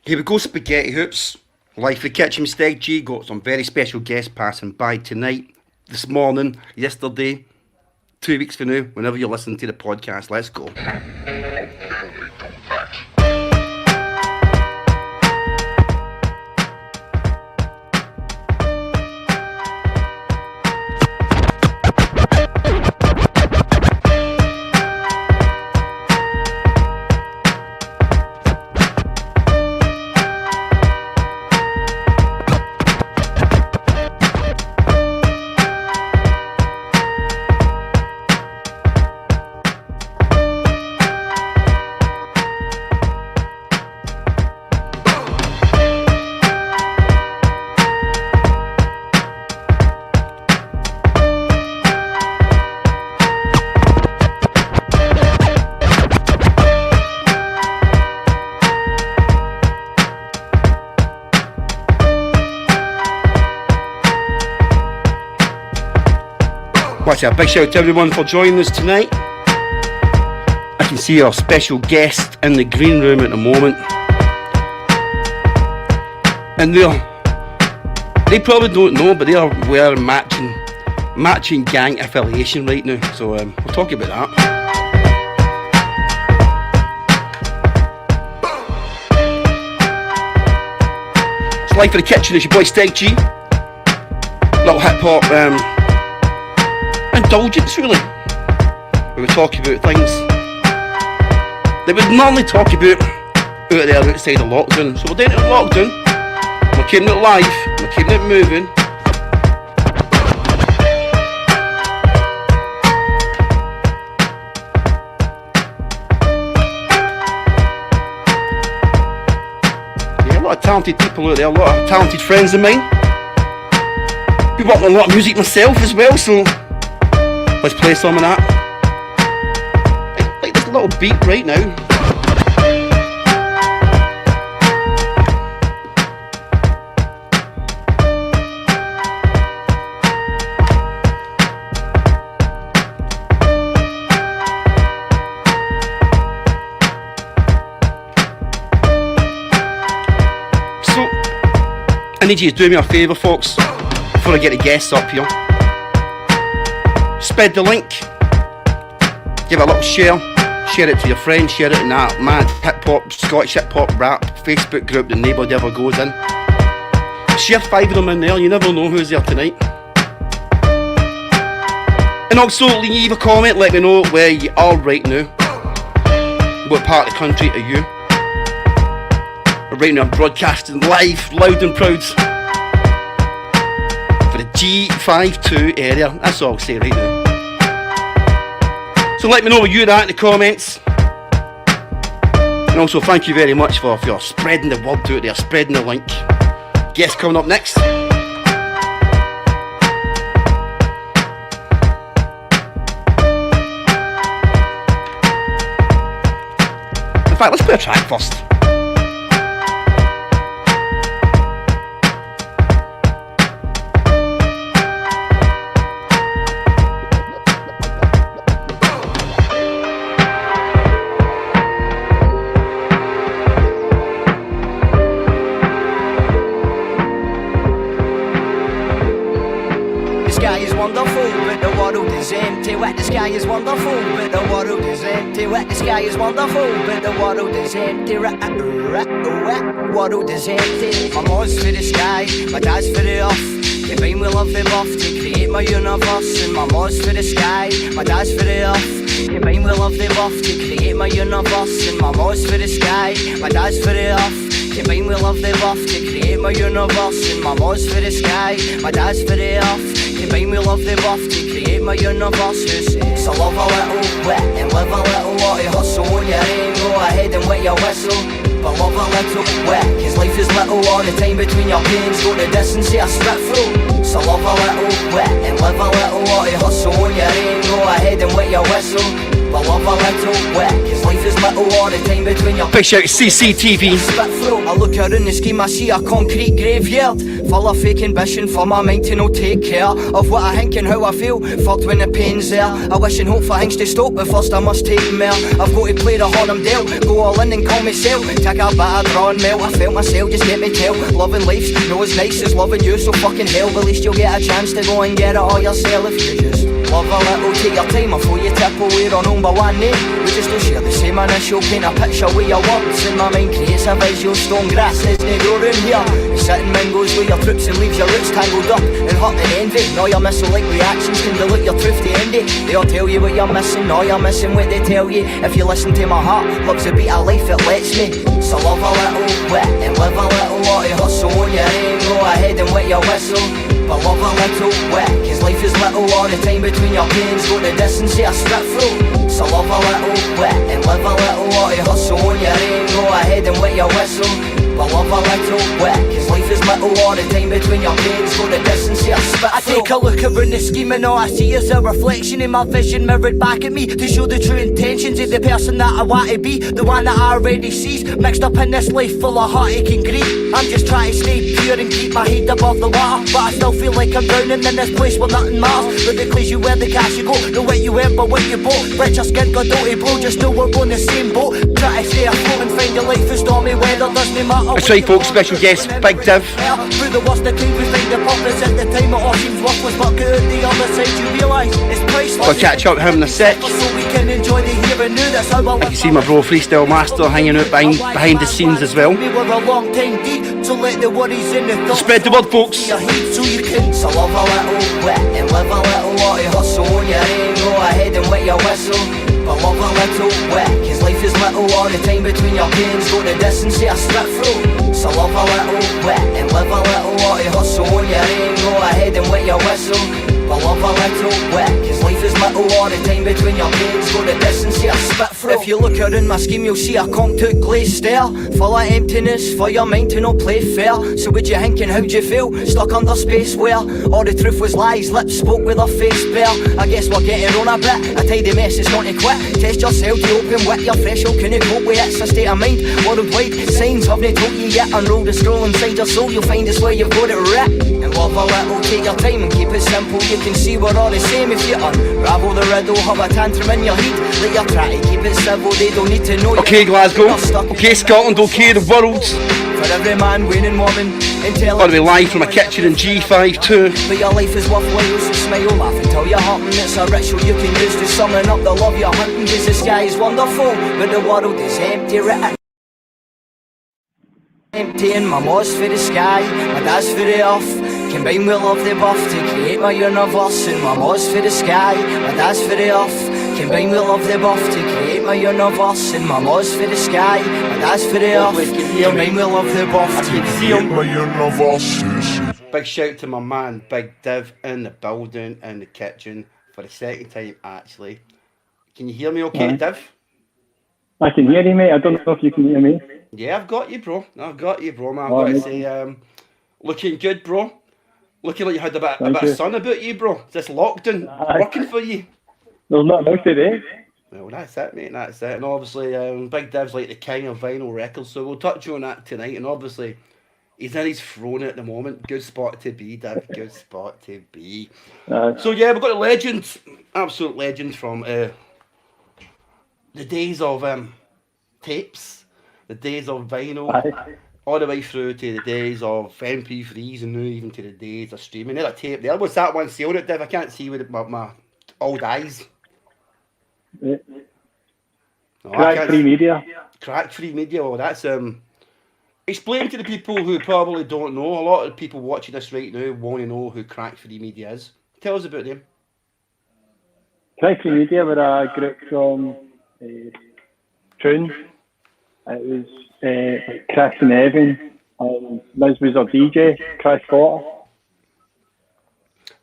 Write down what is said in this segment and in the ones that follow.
Here we go, Spaghetti Hoops. Life the Kitchen, Steg G. Got some very special guests passing by tonight, this morning, yesterday, 2 weeks from now, whenever you're listening to the podcast. Let's go. Watch a big shout out to everyone for joining us tonight. I can see our special guest in the green room at the moment, and they probably don't know, but they are wearing matching gang affiliation right now. So we'll talk about that. It's Life in the Kitchen. It's your boy Steg G. Little hip hop indulgence, really. We were talking about things that we'd normally talk about out there outside of lockdown. So we're doing it in lockdown, we're keeping it live, we're keeping it moving. Yeah, a lot of talented people out there, a lot of talented friends of mine. Been working on a lot of music myself as well, so let's play some of that. I like this little beat right now. So, I need you to do me a favour, folks, before I get the guests up here. Spread the link, give it a little share it to your friends, share it in that mad hip-hop, Scottish hip-hop rap Facebook group that nobody ever goes in. Share 5 of them in there, you never know who's there tonight. And also leave a comment, let me know where you are right now. What part of the country are you? Right now I'm broadcasting live, loud and proud, for the G52 area. That's all I'll say right now. So let me know where you're at in the comments. And also thank you very much for spreading the word out there, spreading the link. Guest coming up next. In fact, let's play a track first. The sky is wonderful, but the world is empty. The sky is wonderful, but the world is empty. World is empty. My mom's for the sky, my dad's for the earth. Combined we love the buff to create my universe. And my mom's for the sky, my dad's for the earth. Combined we love the buff to create my universe. And my mom's for the sky, my dad's for the earth. Combined we love the buff to create my universe. And my mom's for the sky, my dad's for the earth. Combined we love the buff to create my universe. Who says I love a little wet and live a little water. Hustle on your aim, go ahead and wet your whistle. But love a little wet, cause life is little all the time between your pains. Go the distance, yeah, strip through. So love a little wet and live a little water. Hustle on your aim, go ahead and wet your whistle. But love a little wet, cause life is little all the time between your Big shout to CCTV. Spit through, I look around the scheme, I see a concrete graveyard full of fake ambition for my mind to not take care of what I think and how I feel. Fucked when the pain's there. I wish and hope for things to stop, but first I must take them there. I've got to play the horn I'm dealt, go all in and call myself. Take a bit of draw and melt, I felt myself, just let me tell. Loving life's no as nice as loving you, so fucking hell, but at least you'll get a chance to go and get it all yourself if you just love a little. Take your time before you tip away on number one name. We just don't share the same initial, paint a picture with your words. In my mind creates a visual, stone grass is no growing here. You sit and mingles with your troops and leaves your roots tangled up in hurt and envy. Now you're missing like reactions can dilute your truth to envy. They all tell you what you're missing, now you're missing what they tell you. If you listen to my heart, love's a beat of life, it lets me. So love a little, wet and live a little. What you hustle on your aim, go ahead and wet your whistle. But love a little, wet, cause life is little. All the time between your pains, go the distance, see a strip through. So love a little, wet and live a little. What you hustle on your aim, go ahead and wet your whistle. But love a little, wet, cause life is little. All the time between your pains, go the distance, see a spit through. I take a look around the scheme and all I see is a reflection in my vision mirrored back at me, to show the true intentions of the person that I want to be, the one that I already sees, mixed up in this life full of heartache and grief. I'm just trying to stay pure and keep my head above the water, but I still feel like I'm drowning in this place where nothing matters. Lyrically you wear the cash you go, know what you earn but what you bought. Let your skin go dirty bro, just know we're on the same boat. Try to stay afloat and find your life through stormy weather, doesn't matter. That's right folks, special guest Big Div. Through the worst of times we find the purpose. At the time it all seems worthless, but good at the other side you realise it's priceless. I'll catch up with him in a sec. So we can enjoy the here and now, that's how I You can see my bro Freestyle Master hanging out behind the scenes as well. We were a long time deep, so let the worries in the thoughts Spread the word folks. your heat so you can. So love a little, wet and live a little. What you hustle on your aim, go ahead and wet your whistle. But love a little, wet, cause life is little. All the time between your pains, go the distance, see a strip through. So love a little, wet and live a little. What you hustle on your aim, go ahead and wet your whistle. But love a little, wet, cause life is little. All the time between your pains, go the distance, see a spit through. If you look around my scheme, you'll see a contour glazed stare, full of emptiness for your mind to not play fair. So would you think and how'd you feel, stuck under space where all the truth was lies, lips spoke with a face bare. I guess we're getting on a bit, a tidy mess is not to quit. Test yourself to open wit, your fresh out can cope with it's a state of mind, worldwide. Signs haven't told you yet, unroll the scroll inside your soul, you'll find it's where you've got it right. And love a little, take your time and keep it simple. You can see we're all the same if you unravel the riddle. Have a tantrum in your head, let your try to keep it civil. They don't need to know. Okay Glasgow, okay Scotland, okay the world. For every man, woman, woman, Got to be live from a kitchen in G52. But your life is worthwhile, so smile, laugh until you're hurting. It's a ritual you can use to summon up the love you're hunting. Cause the sky is wonderful, but the world is empty. Empty and my mom's for the sky, my dad's for the earth. Combine with love they buff to create my universe. And my mom's for the sky, my dad's for the earth. Combine with love they buff to create my universe. And my mom's for the sky, my dad's for the earth. Combine with love they buff to create my universe. Big shout to my man Big Div in the building, in the kitchen for the second time actually. Can you hear me okay, Div? I can hear you, mate. I don't know if you can hear me. Yeah, I've got you, bro. I've got you, bro, man. I've got to say, looking good, bro. Looking like you had a bit of sun about you, bro. Is this lockdown working for you? There's nothing else today. Well, that's it, mate. That's it. And obviously, Big Div's like the king of vinyl records, so we'll touch on that tonight. And obviously, he's in his throne at the moment. Good spot to be, Div. Good spot to be. So yeah, we've got a legend, absolute legend from the days of tapes, the days of vinyl, all the way through to the days of MP3s, and now even to the days of streaming. There's a tape there. What's that one saying it, Div? I can't see with my old eyes. Yeah. Oh, Crack-free media. Crack-free media. Well, that's explain to the people who probably don't know. A lot of people watching this right now want to know who Crack-free media is. Tell us about them. Crack-free media were a group from Troon. It was like Chris and Evan, and Liz was our DJ, Chris Potter.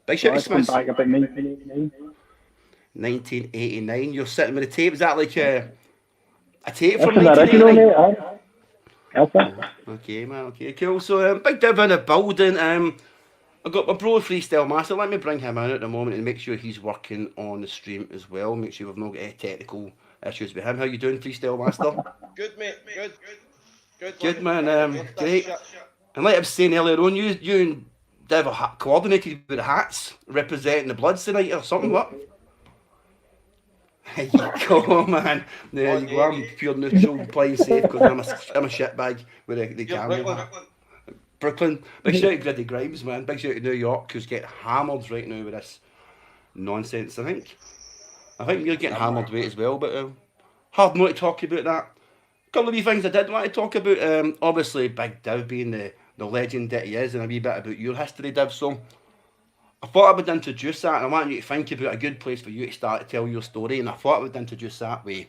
Big shout to Smith. Back about 1989. 1989. You're sitting with a tape. Is that like a tape from That's 1989? That's it. Okay, man. Okay, cool. So, Big Div in the building. I've got my bro Freestyle Master. Let me bring him in at the moment and make sure he's working on the stream as well. Make sure we've not got any technical issues with him. How you doing, Freestyle Master? Good, mate. Good. Good man, great. And like I was saying earlier on, you and Div are coordinated with the hats, representing the Bloods tonight or something, what? There you go, man. There you go, I'm pure neutral, playing safe, because I'm a shitbag with the camera. Brooklyn. Big shout out to Gritty Grimes, man. Big shout out to New York, who's getting hammered right now with this nonsense, I think. I think you're getting hammered with it as well, but hard not to talk about that. A couple of wee things I did want to talk about. Obviously, Big Div being the legend that he is, and a wee bit about your history, Div. So I thought I would introduce that, and I want you to think about a good place for you to start to tell your story. And I thought I would introduce that with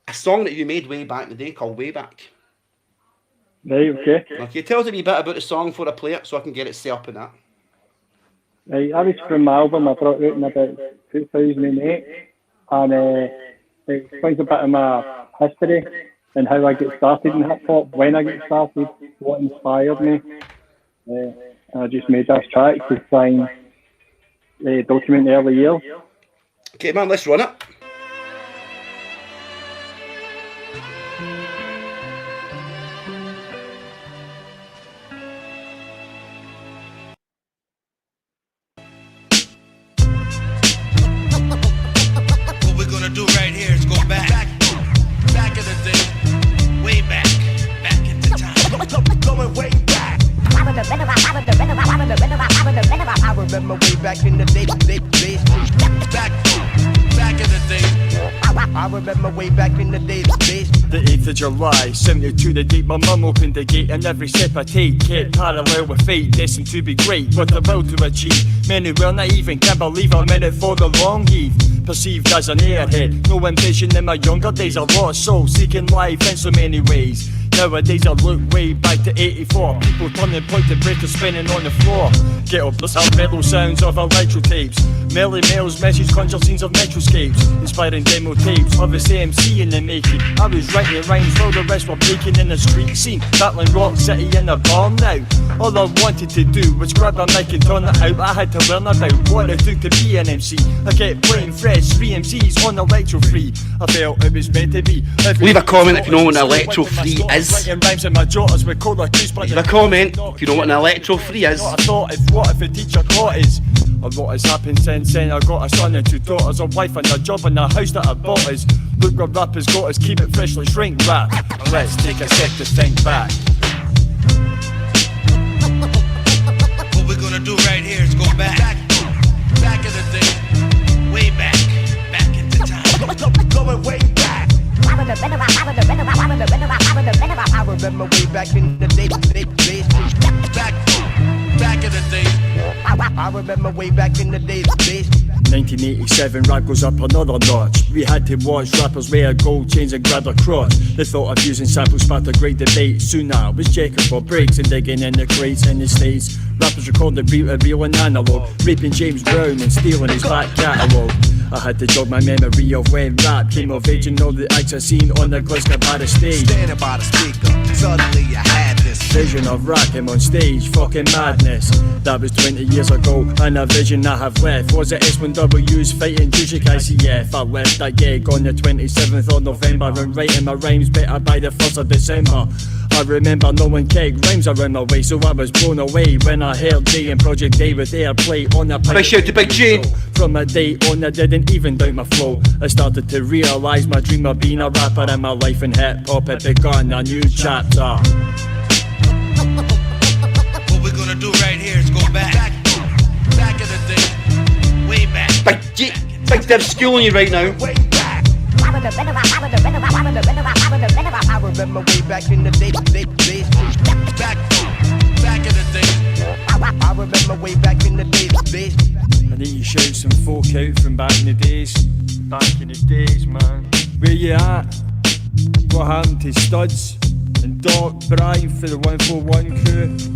a song that you made way back in the day called Way Back. Right, okay. Okay, tell us a wee bit about the song for I play it so I can get it set up in that. Right, I was from my album I brought out in about 2008, and it explains a bit of my history and how I get started in hip hop, when I get started, what inspired me. I just made this track to try and document the early years. Okay, man, let's run it. What we're gonna do right here is go back in the day, way back into time, going way back. I remember way back in the day, back in the day. I remember way back in the days. The 8th of July, 72 the date. My mum opened the gate, and every step I take kept parallel with fate, destined to be great, with the will to achieve. Many were naive and can't believe I'm in it for the long heave. Perceived as an airhead, no ambition in my younger days. A lost soul seeking life in so many ways. Nowadays I look way back to 84. People turning pointed breakers spinning on the floor. Get up the mellow sounds of electro tapes. Melly mails, message conjure scenes of metroscapes. Inspiring demo tapes of this AMC in the making. I was writing rhymes while the rest were breaking in the street scene. Battling Rock City in a bar now. All I wanted to do was grab a mic and turn it out. I had to learn about what it took to be an MC. I kept playing fresh, 3 MCs on electro free. I felt it was meant to be. Leave a comment if you know what an electro free is. Leave a comment if you know what an electro free is. I thought, what if a teacher caught us? A lot has happened since then. I got a son and 2 daughters, a wife and a job and a house that I bought us. Look what rappers got us, keep it fresh, let's shrink rap. Let's take a sec to think back. What we're gonna do right here is go back in the day, way back into time, going way back. I remember way back in the day, back in the day. I remember way back in the days. 1987, rap goes up another notch. We had to watch rappers wear gold chains and grab their crotch. The thought of using samples sparked a great debate. Soon I was checking for breaks and digging in the crates in the States. Rappers recorded real and analog, raping James Brown and stealing his back catalogue. I had to jog my memory of when rap came of age and all the acts I seen on the Glasgow Bar stage. Standing by the speaker, suddenly I had this vision of rapping on stage, fucking madness. That was 20 years ago, and a vision I have left was the S1Ws fighting Jushik ICF. I left that gig on the 27th of November and writing my rhymes better by the 1st of December. I remember no one kept rhymes around my way, so I was blown away when I heard Day and Project Day with airplay on a Big shout to Big G. From that day on I didn't even doubt my flow. I started to realise my dream of being a rapper in my life in hip hop had begun a new chapter. What we're gonna do right here is go back in the day, way back. Big G, Big Div schooling you right now. Way back. I remember way back in the day, back in the day. I remember way back in the days. I need to shout some folk out from back in the days. Back in the days, man. Where you at? What happened to Studs and Doc Brian for the 141 crew? The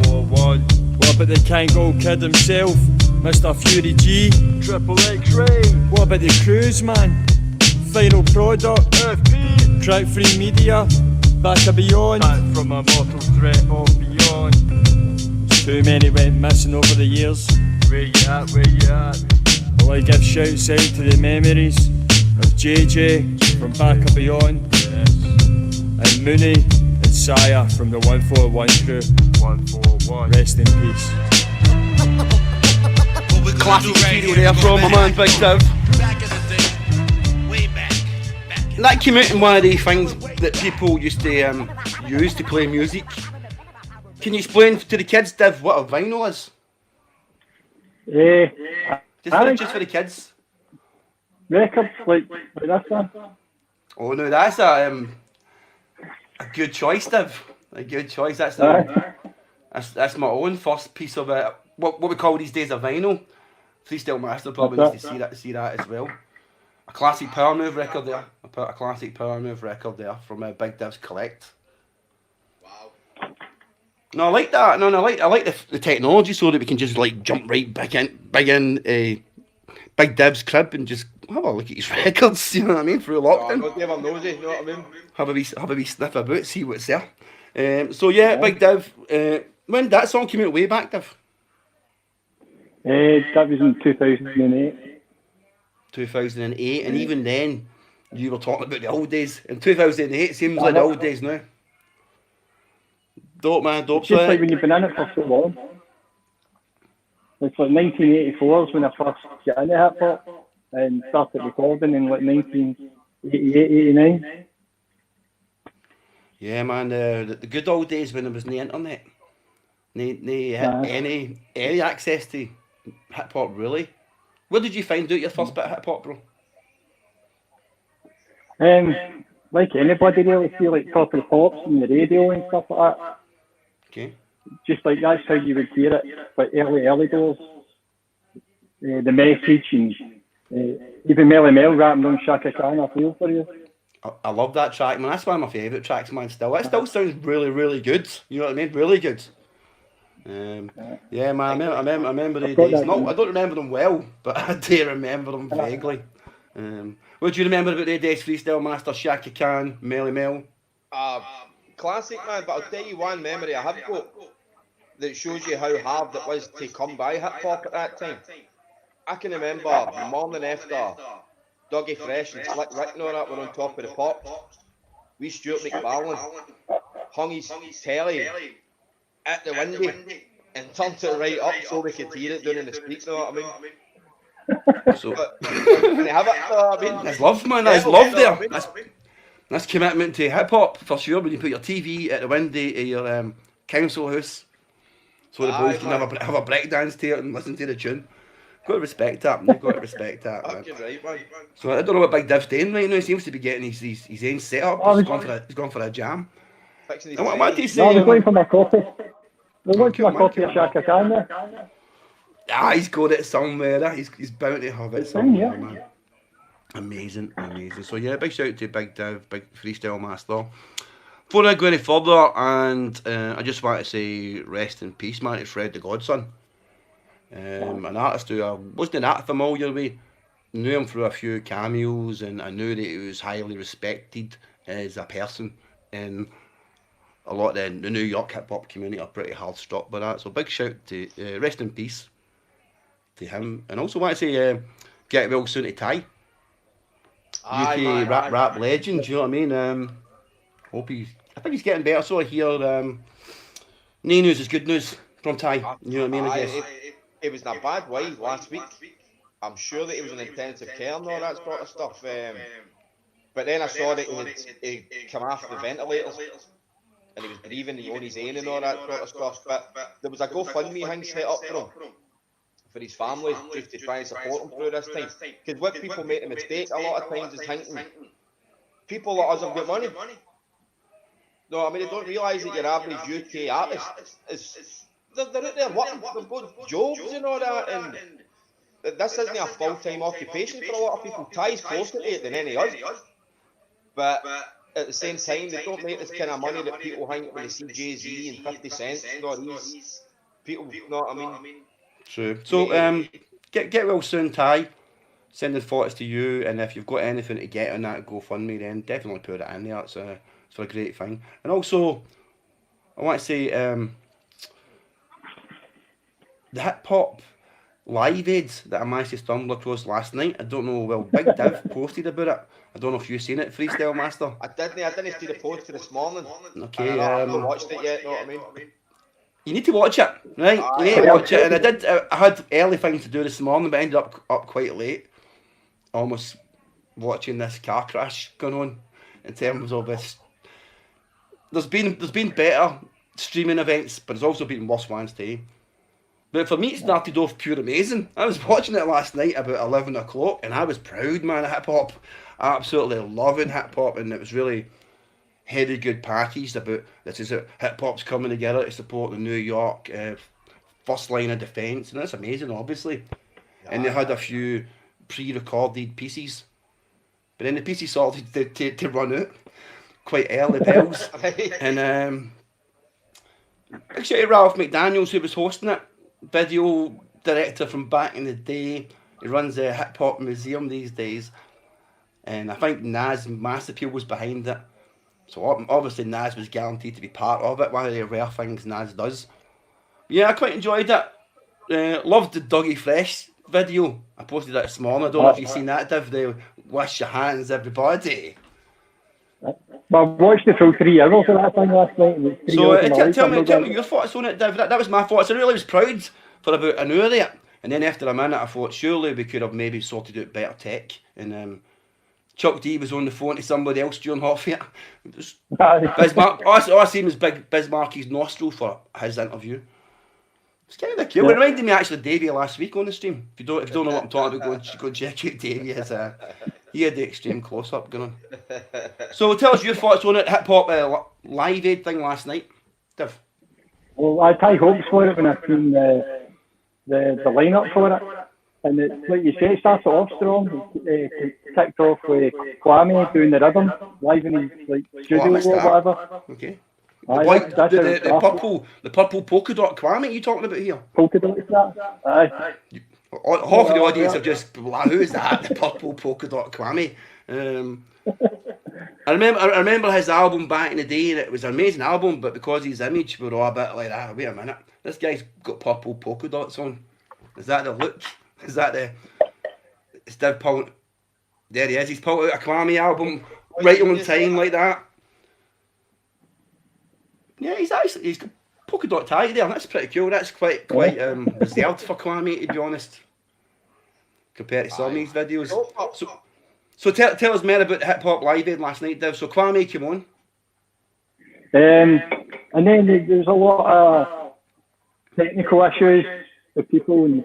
141. What about the Kango Kid himself, Mr. Fury G? Triple X-Ray. What about the crews, man? Final Product, FP, Crack Free Media, Back and Beyond, back from a mortal threat of beyond. Too many went missing over the years. Where you at, where you at? Well, I give shouts out to the memories of JJ from Back and Beyond, yes, and Mooney Sire from the 141 crew. 141. Rest in peace. What we're gonna Classic do right material here there is go from my man back. Big Div. Back in the day, way back. And that came out in one of the things that people used to use to play music. Can you explain to the kids, Div, what a vinyl is? Just for the kids. Records like this one. Oh no, that's a good choice, Div. A good choice. That's my own first piece of what we call these days a vinyl. Freestyle Master probably needs to see that as well. A classic power move record there. I put a classic power move record there from Big Div's Collect. Wow. No, I like that. No, I like the technology so that we can just like jump right back in Big Div's crib and just have a look at his records. You know what I mean? Through lockdown. Not never nosy, you know what I mean? Have a wee sniff about, see what's there. So yeah, Big Div. When did that song came out way back, Div? That was in 2008. 2008, and even then, you were talking about the old days. In 2008, seems like the old days now. Dope, man, dope. Just like when you've been in it for so long. It's like 1984 is when I first got into hip hop and started recording in like 1988, 89. Yeah, man, the good old days when there was no internet, any access to hip hop really. Where did you find out your first bit of hip hop, bro? Like anybody really, see like Top of the Pops and the radio and stuff like that. Okay. Just like that's how you would hear it, like early doors. The message and even Melly Mel rapping on Shaka Khan, I feel for you. I love that track, man. That's one of my favourite tracks, man. Still, it still sounds really, really good. You know what I mean? Really good. Yeah, man. I remember the days. I don't remember them well, but I do remember them vaguely. What do you remember about the days? Freestyle Master, Shaka Khan, Melly Mel. Classic, man, but I'll tell you one memory I have got that shows you how hard it was to come by hip hop at that time. I can remember the morning after Dougie Fresh and Slick Rick and all that were on Top of the Pops. We Stuart McFarlane hung his telly at the window and turned it right up so we could hear it down in the streets, you know what I mean? So Can you have it, you know what I mean? that's love, man. That's love there. That's commitment to hip hop for sure. When you put your TV at the window of your council house, so the boys can have a breakdance to it and listen to the tune. Got to respect that. You've got to respect that, man. Right, man. So I don't know what Big Div's doing right now. He seems to be getting his own setup. He's gone for a jam. Fixing his What do you say? No, I was waiting for my copy. I was waiting for my copy of Shaka Khan there. He's got it somewhere. He's bound to have it somewhere, man. Amazing. So yeah, big shout out to Big Div, Big Freestyle Master. Before I go any further, and I just want to say rest in peace, man, to Fred the Godson. An artist who I wasn't that familiar with. Knew him through a few cameos, and I knew that he was highly respected as a person. And a lot of the New York hip hop community are pretty hard struck by that. So big shout to rest in peace to him. And also want to say get well soon to Ty. UK rap legend, you know what I mean? I think he's getting better, so I hear no news is good news from Ty, you know what I mean, I guess. It was in a bad way last week. I'm sure that he was in intensive care and all that sort of stuff. But then I saw that he'd come off the ventilators and he was breathing on his own and all that sort of stuff. But there was a GoFundMe thing set up for him, for his family, just to try and support him through this time. Because what people make a mistake a lot of times is thinking people like us have got money. No, I mean, they don't realise that your average UK artist is they're out there working, they've got jobs and all that, and this isn't a full-time occupation for a lot of people. Ty's closer to it than any us, but at the same time, they don't make this kind of money that people think when they see Jay-Z and 50 Cent and all these people, you know what I mean? True. So, get well soon, Ty. Sending thoughts to you, and if you've got anything to get on that GoFundMe, then definitely put it in there. It's a great thing. And also, I want to say, the hip hop, Live Aid that I managed to stumble across last night. I don't know, well, Big Div posted about it. I don't know if you've seen it, Freestyle Master. I didn't see the post for this morning. Okay, And I haven't watched it yet, know what I mean? You need to watch it, right? You need to watch it. And I had early things to do this morning, but I ended up quite late. Almost watching this car crash going on in terms of this. There's been better streaming events, but there's also been worse ones too. But for me, it started off pure amazing. I was watching it last night about 11 o'clock, and I was proud, man, of hip hop. Absolutely loving hip hop, and it was really heady good packaged about this is it. Hip hop's coming together to support the New York first line of defence, and that's amazing, obviously. Yeah. And they had a few pre-recorded pieces, but then the pieces started to run out quite early bells. And big shout out to Ralph McDaniels, who was hosting it, video director from back in the day. He runs a hip hop museum these days, and I think Nas Master Appeal was behind it. So obviously Nas was guaranteed to be part of it. One of the rare things Nas does. Yeah, I quite enjoyed it. Loved the Dougie Fresh video. I posted that this morning. I don't know if you've seen that, Div. The wash your hands, everybody. Well, I watched the full 3 hours of that thing last night. So tell me your thoughts on it, Div. That was my thoughts. I really was proud for about an hour there. And then after a minute I thought surely we could have maybe sorted out better tech. And Chuck D was on the phone to somebody else during half of it. Bismarck, all I seen was Big Bismarck's nostril for his interview. It's kind of cool. Yeah. It reminded me actually of Davey last week on the stream. If you don't know what I'm talking about, go check out Davey. He had the extreme close up going on. So tell us your thoughts on it. Hip hop Live Aid thing last night, Div. Well, I had high hopes for it when I seen the lineup for it. And it's like you say, it started off strong. Kicked off with Kwame doing the rhythm live in his studio or whatever. Okay. The purple polka dot Kwame you talking about here? Polka dot that? Aye. Half of the audience are just, who is that? The purple polka dot Kwame. I remember his album back in the day, and it was an amazing album, but because his image were all a bit like, wait a minute, this guy's got purple polka dots on. Is that the look? Is that the... Steve pulled... There he is, he's pulled out a Kwame album right on time like that. Yeah, he's got polka dot tie there, that's pretty cool. That's quite reserved for Kwame, to be honest, compared to some of these videos. So tell us more about Hip Hop Live Aid last night, Div. So Kwame came on. And then there was a lot of technical issues with people and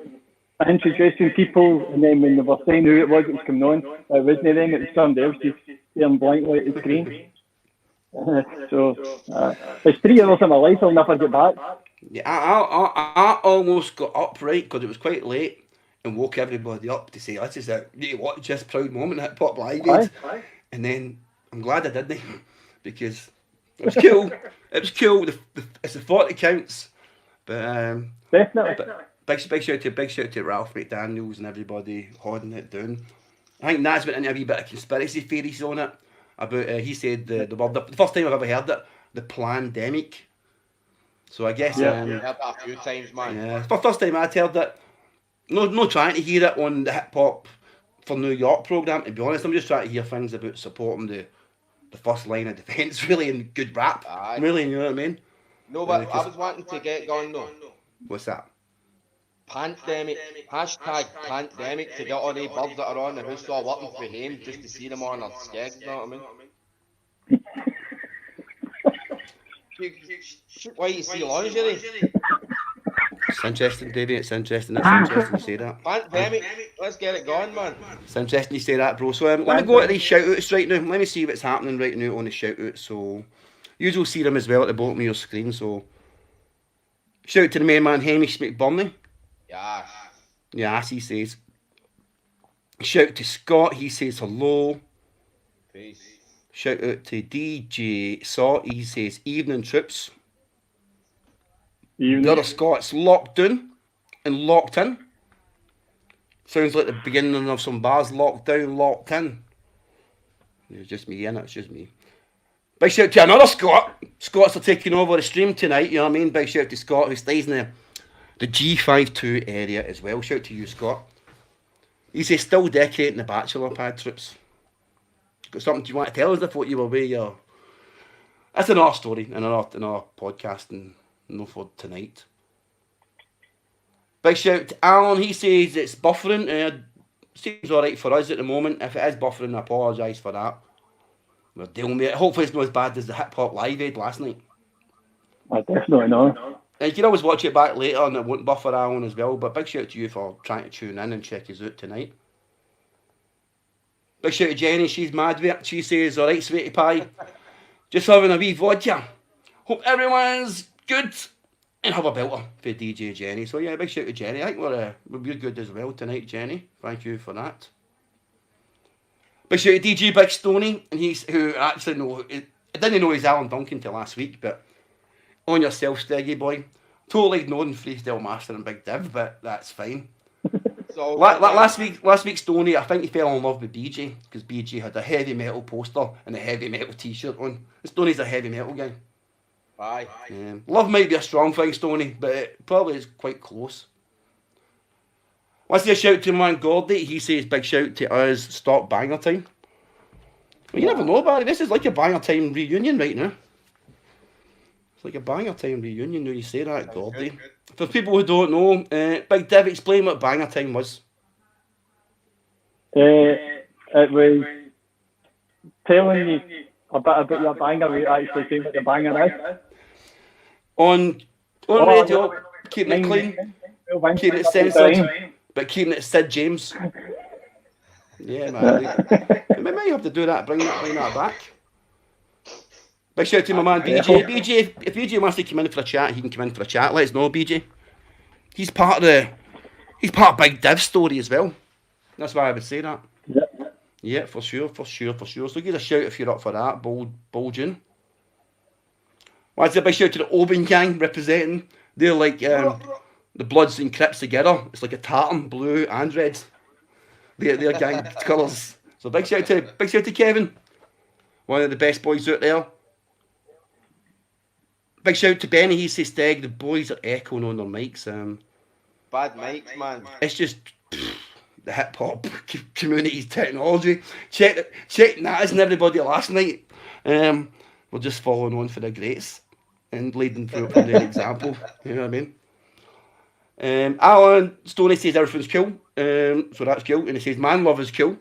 introducing people, and then when they were saying who it was coming on, it wasn't them, it was somebody else just staring blankly at the screen. So it's 3 hours of my life I'll never get back. Yeah, I almost got up right because it was quite late and woke everybody up to say, this is a really watch this proud moment at Hip Hop Live Aid. And then I'm glad I didn't because it was cool. It was cool. It's the thought that counts. But definitely. Big shout to Ralph McDaniels and everybody holding it down. I think Nas went into a wee bit of conspiracy theories on it. About he said the word, the first time I've ever heard it, the pandemic. So I guess I've heard that a few times, man. Yeah, first time I'd heard it. No trying to hear it on the Hip Hop for New York programme, to be honest. I'm just trying to hear things about supporting the first line of defence, really, and good rap. Aye. Really, you know what I mean? No, but I was wanting to get going though. What's that? Pandemic, hashtag pandemic, to get all the birds that are on and who's all working for him just to see them on their skegs, you know what I mean? Why you see lingerie? It's interesting, Davey, it's interesting. It's interesting you say that. Pandemic, let's get it going, man. It's interesting you say that, bro. So let me go to these shout-outs right now. Let me see what's happening right now on the shout-outs. So you will see them as well at the bottom of your screen. So shout out to the main man, Hamish McBurney. Yes, he says. Shout out to Scott, he says hello. Peace. Shout out to DJ Sort, he says evening troops. The other Scott's locked down and locked in. Sounds like the beginning of some bars, locked down, locked in. It's just me, innit? It's just me. Big shout out to another Scott. Scots are taking over the stream tonight, you know what I mean? Big shout out to Scott who stays in the G52 area as well. Shout to you, Scott. He says, still decorating the bachelor pad trips. Got something you want to tell us? I thought you were away. That's another story and another podcast, and no for tonight. Big shout to Alan. He says it's buffering. Seems alright for us at the moment. If it is buffering, I apologise for that. We're dealing with it. Hopefully it's not as bad as the Hip Hop Live Aid last night. I definitely know. And you can always watch it back later and it won't buffer Alan as well. But big shout to you for trying to tune in and check us out tonight. Big shout to Jenny. She's mad with it. She says, alright, sweetie pie. Just having a wee vodka. Hope everyone's good. And have a belter for DJ Jenny. So yeah, big shout to Jenny. I think we're good as well tonight, Jenny. Thank you for that. Big shout to DJ Big Stoney, and who actually I didn't know he's Alan Duncan till last week, but on yourself, Steggy boy. Totally ignoring Freestyle Master and Big Div, but that's fine. So last week Stoney, I think he fell in love with BJ because BJ had a heavy metal poster and a heavy metal t-shirt on. And Stoney's a heavy metal guy. Aye. Love might be a strong thing, Stoney, but it probably is quite close. Let's say a shout to man Gordy. He says big shout to us. Stop banger time. Well, you never know about it. This is like a banger time reunion right now. It's like a banger time reunion. When you say that, Gordy. Good. For people who don't know, Big Div, explain what banger time was. It was telling you a bit about your banger without actually saying what the banger is. On radio, keeping it clean, keeping it censored, but keeping it Sid James. Yeah, man. We might have to do that, bring that back. Big shout out to my man BJ. BJ, if BJ wants to come in for a chat, he can come in for a chat. Let us know, BJ. He's part of Big Div's story as well. That's why I would say that. Yeah, for sure. So give us a shout if you're up for that, Bulgin. Well, it's a big shout to the Oban gang representing. They're like the Bloods and Crips together. It's like a tartan, blue and red. Their gang colours. So big shout to Kevin, one of the best boys out there. Big shout to Benny. He says, Steg, the boys are echoing on their mics. Bad mics, man. It's just the hip hop community's technology. Check that isn't everybody last night. We're just following on for the greats and leading through from their example. You know what I mean? Alan Stoney says everything's cool. So that's cool. And he says man love is cool.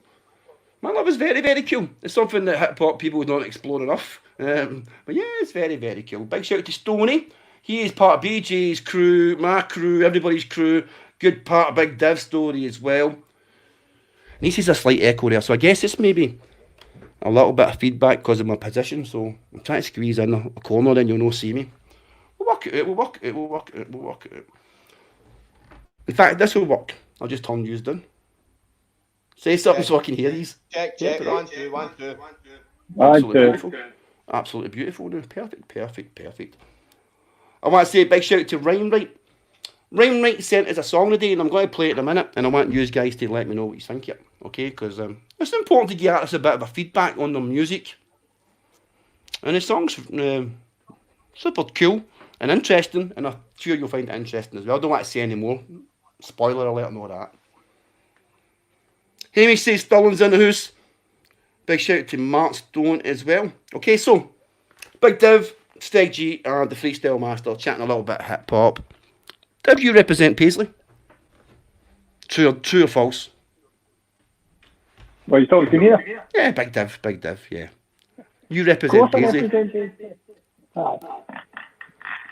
Man love is very, very cool. It's something that hip hop people don't explore enough. But yeah, it's very, very cool. Big shout out to Stoney. He is part of BJ's crew, my crew, everybody's crew. Good part of Big Div's story as well. And he sees a slight echo there, so I guess it's maybe a little bit of feedback because of my position. So I'm trying to squeeze in a corner, then you'll not see me. We'll work it out. In fact, this will work. I'll just turn yous down. Say something so I can hear these. Check. 1, 2, 1, 2. Absolutely beautiful. Absolutely beautiful. No, perfect. I want to say a big shout out to Rhymewright. Rhymewright sent us a song today, and I'm going to play it in a minute, and I want you guys to let me know what you think of it, okay? Because it's important to give us a bit of a feedback on their music. And the song's super cool and interesting, and I'm sure you'll find it interesting as well. I don't want to say any more. Spoiler alert and all that. Hamish says Sterling's in the house. Big shout out to Mark Stone as well. Okay, so Big Div, Steg G, and the Freestyle Master chatting a little bit hip hop. Div, you represent Paisley? True or false? Well, you talking to me here? Yeah, Big Div, yeah. You represent Paisley.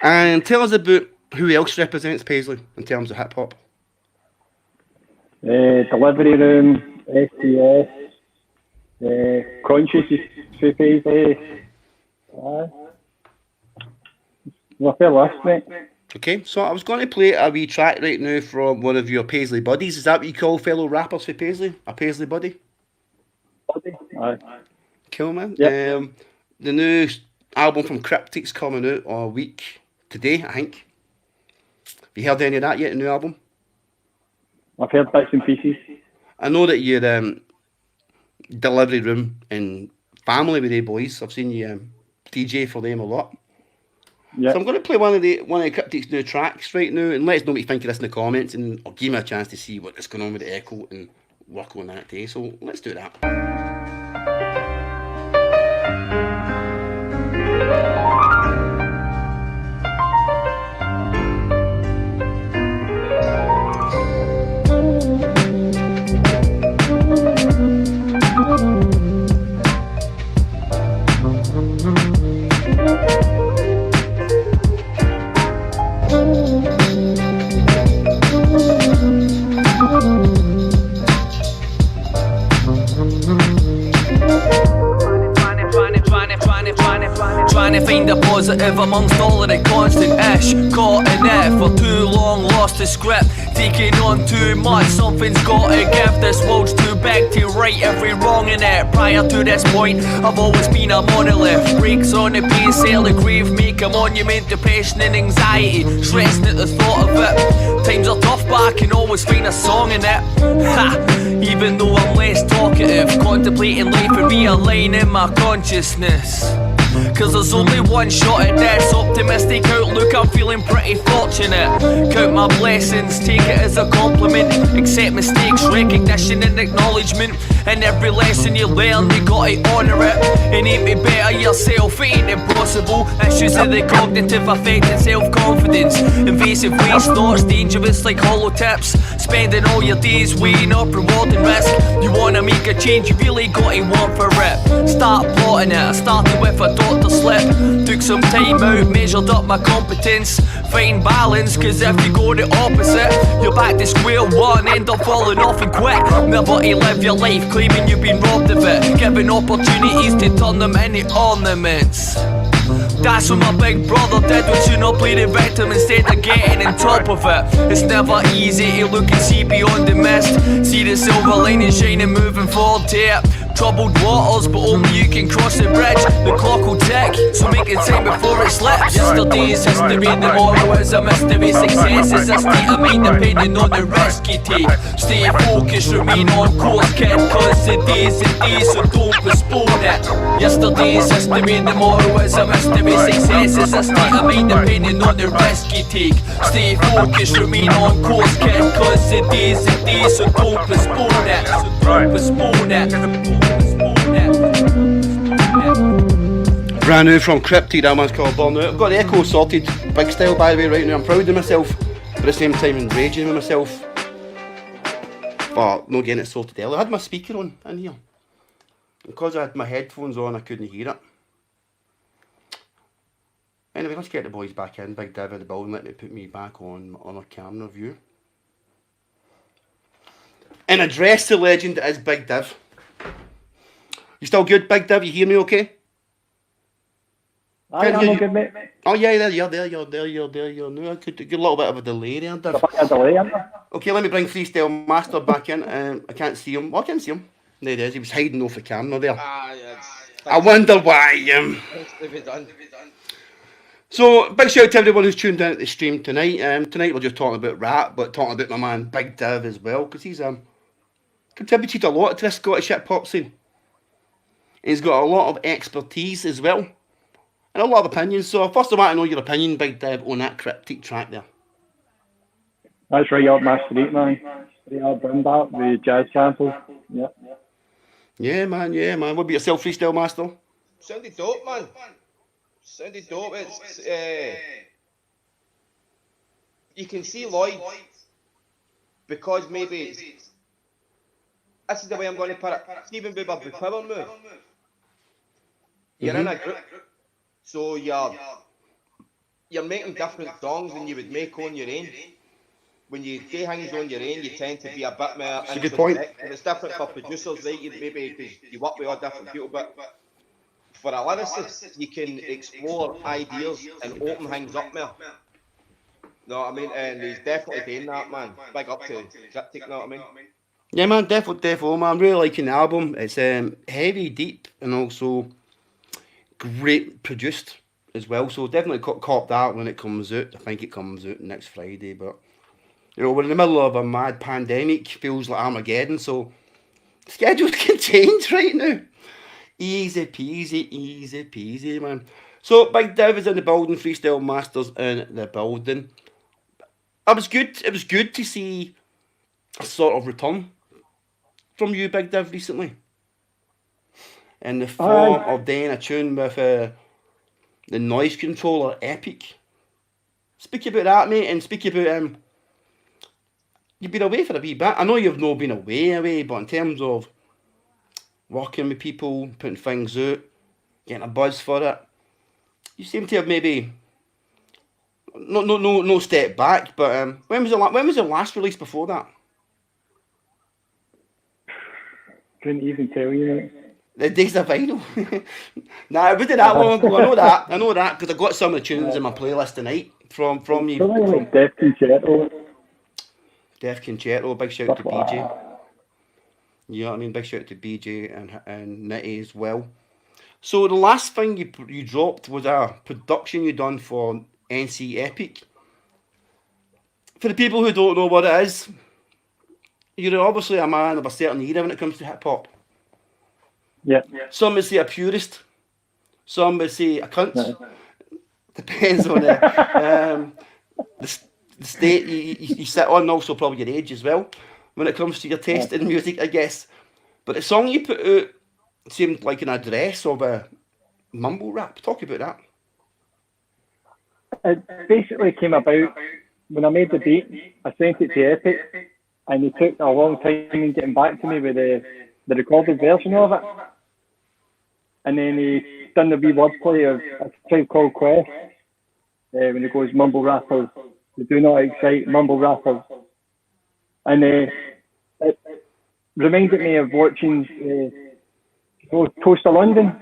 And tell us about who else represents Paisley in terms of hip hop. Delivery Room, SDS, Conscious is for Paisley. We're fair list, mate. Okay, so I was going to play a wee track right now from one of your Paisley buddies. Is that what you call fellow rappers for Paisley? A Paisley buddy? Aye. Cool, man. Yep. The new album from Cryptic's coming out a week today, I think. Have you heard any of that yet, the new album? I've heard bits and pieces. I know that you're Delivery Room and family with the boys. I've seen you DJ for them a lot. Yeah. So I'm going to play one of the Cryptic's new tracks right now, and let us know what you think of this in the comments, and I'll give me a chance to see what's going on with the echo and work on that day. So let's do that. Trying to find a positive amongst all of the constant ish. Caught in it for too long, lost the script. Taking on too much, something's gotta give. This world's too big to right every wrong in it. Prior to this point, I've always been a monolith. Breaks on the pain, sail the grave, make a monument. Depression and anxiety, stressing at the thought of it. Times are tough, but I can always find a song in it. Ha! Even though I'm less talkative, contemplating life and realigning my consciousness. Cause there's only one shot at this. Optimistic outlook, I'm feeling pretty fortunate. Count my blessings, take it as a compliment. Accept mistakes, recognition and acknowledgement. And every lesson you learn, you gotta honour it. And aim to better yourself, it ain't impossible. Issues of the cognitive effect and self-confidence. Invasive waste thoughts, dangerous like hollow tips. Spending all your days weighing up reward and risk. You wanna make a change, you really gotta want for it. Start plotting it, I started with a doctor slip. Took some time out, measured up my competence. Find balance, cause if you go the opposite, you're back to square one, end up falling off and quit. Never to live your life claiming you've been robbed of it. Given opportunities to turn them into ornaments. That's what my big brother did, when should not play the victim instead of getting on top of it. It's never easy to look and see beyond the mist. See the silver lining shining, moving forward to it. Troubled waters, but only you can cross the bridge. The clock will tick, so make it time before it slips. Yesterday's history, tomorrow is a mystery. Success is a state of mind depending on the risk you take. Stay focused, remain on course, kid, cause the day's a day, so don't postpone it. Yesterday's history, tomorrow is a mystery. Success is a state of mind depending on the risk you take. Stay focused, remain on course, kid, cause the day's a day, so don't postpone it. So don't postpone it. Brand new from Cryptic, that one's called Burn Out. I've got the echo sorted, big style by the way right now. I'm proud of myself, but at the same time enraging with myself for not getting it sorted earlier. I had my speaker on in here. Because I had my headphones on, I couldn't hear it. Anyway, let's get the boys back in. Big Div in the building, let me put me back on a camera view. And address the legend that is Big Div. You still good, Big Div? You hear me okay? I'm all good, mate. Oh yeah, you're there. No, I could get a little bit of a delay there, Div. A delay, am I? Okay, let me bring Freestyle Master back in. I can't see him. Well, I can see him. There he is. He was hiding off the camera there. I wonder why. So, big shout out to everyone who's tuned in at the stream tonight. Tonight we're just talking about rap, but talking about my man Big Div as well, because he's contributed a lot to this Scottish hip hop scene. He's got a lot of expertise as well, and a lot of opinions. So first I want to know your opinion, Big Div, on that Cryptic track there. That's right up my street, man. Straight up bring back with jazz samples. Yeah. Yeah, man. What about yourself, Freestyle Master? Sounded dope, man. Sounded dope. It's you can see Lloyd, because maybe this is the way I'm going to put it. Even with a power move, you're in a group, so you're making different songs than you would make on your own. When you do things on your own, you tend to be a bit more. That's a good point. And it's different for producers, right? Maybe because you work with all different people, but for a lyricist, you can explore ideas and open things up more. Know what I mean? And he's definitely doing that, man. Big up to Cryptic, know what I mean? Yeah, man, definitely, man. I'm really liking the album. It's heavy, deep, and also great produced as well. So definitely cop that when it comes out. I think it comes out next Friday, but you know, we're in the middle of a mad pandemic. Feels like Armageddon, so schedules can change right now. Easy peasy, man. So Big Div is in the building, Freestyle Masters in the building. It was good to see a sort of return from you, Big Div, recently. In the form of doing a tune with the noise controller Epic. Speak about that, mate, and speak about you've been away for a wee bit. I know you've not been away, but in terms of working with people, putting things out, getting a buzz for it, you seem to have maybe no step back. But when was the last release before that? Couldn't even tell you, mate. The Days of Vinyl. Nah, it wasn't that long ago. I know that because I got some of the tunes in my playlist tonight from you. Something like Death Concerto. Death Concerto. Big shout out to BJ. You know what I mean? Big shout out to BJ and Nitty as well. So the last thing you dropped was a production you done for NC Epic. For the people who don't know what it is, you're obviously a man of a certain era when it comes to hip hop. Yeah. Some would say a purist. Some would say a cunt. Depends on the state you sit on, and also probably your age as well, when it comes to your taste in music, I guess. But the song you put out seemed like an address of a mumble rap. Talk about that. It basically came about when I made the beat. I sent it to Epic, and he took a long time in getting back to me with the recorded version of it. And then he done the wee wordplay of a Tribe Called Quest, when he goes, mumble rappers, they do not excite mumble rappers. And it reminded me of watching Toast of London.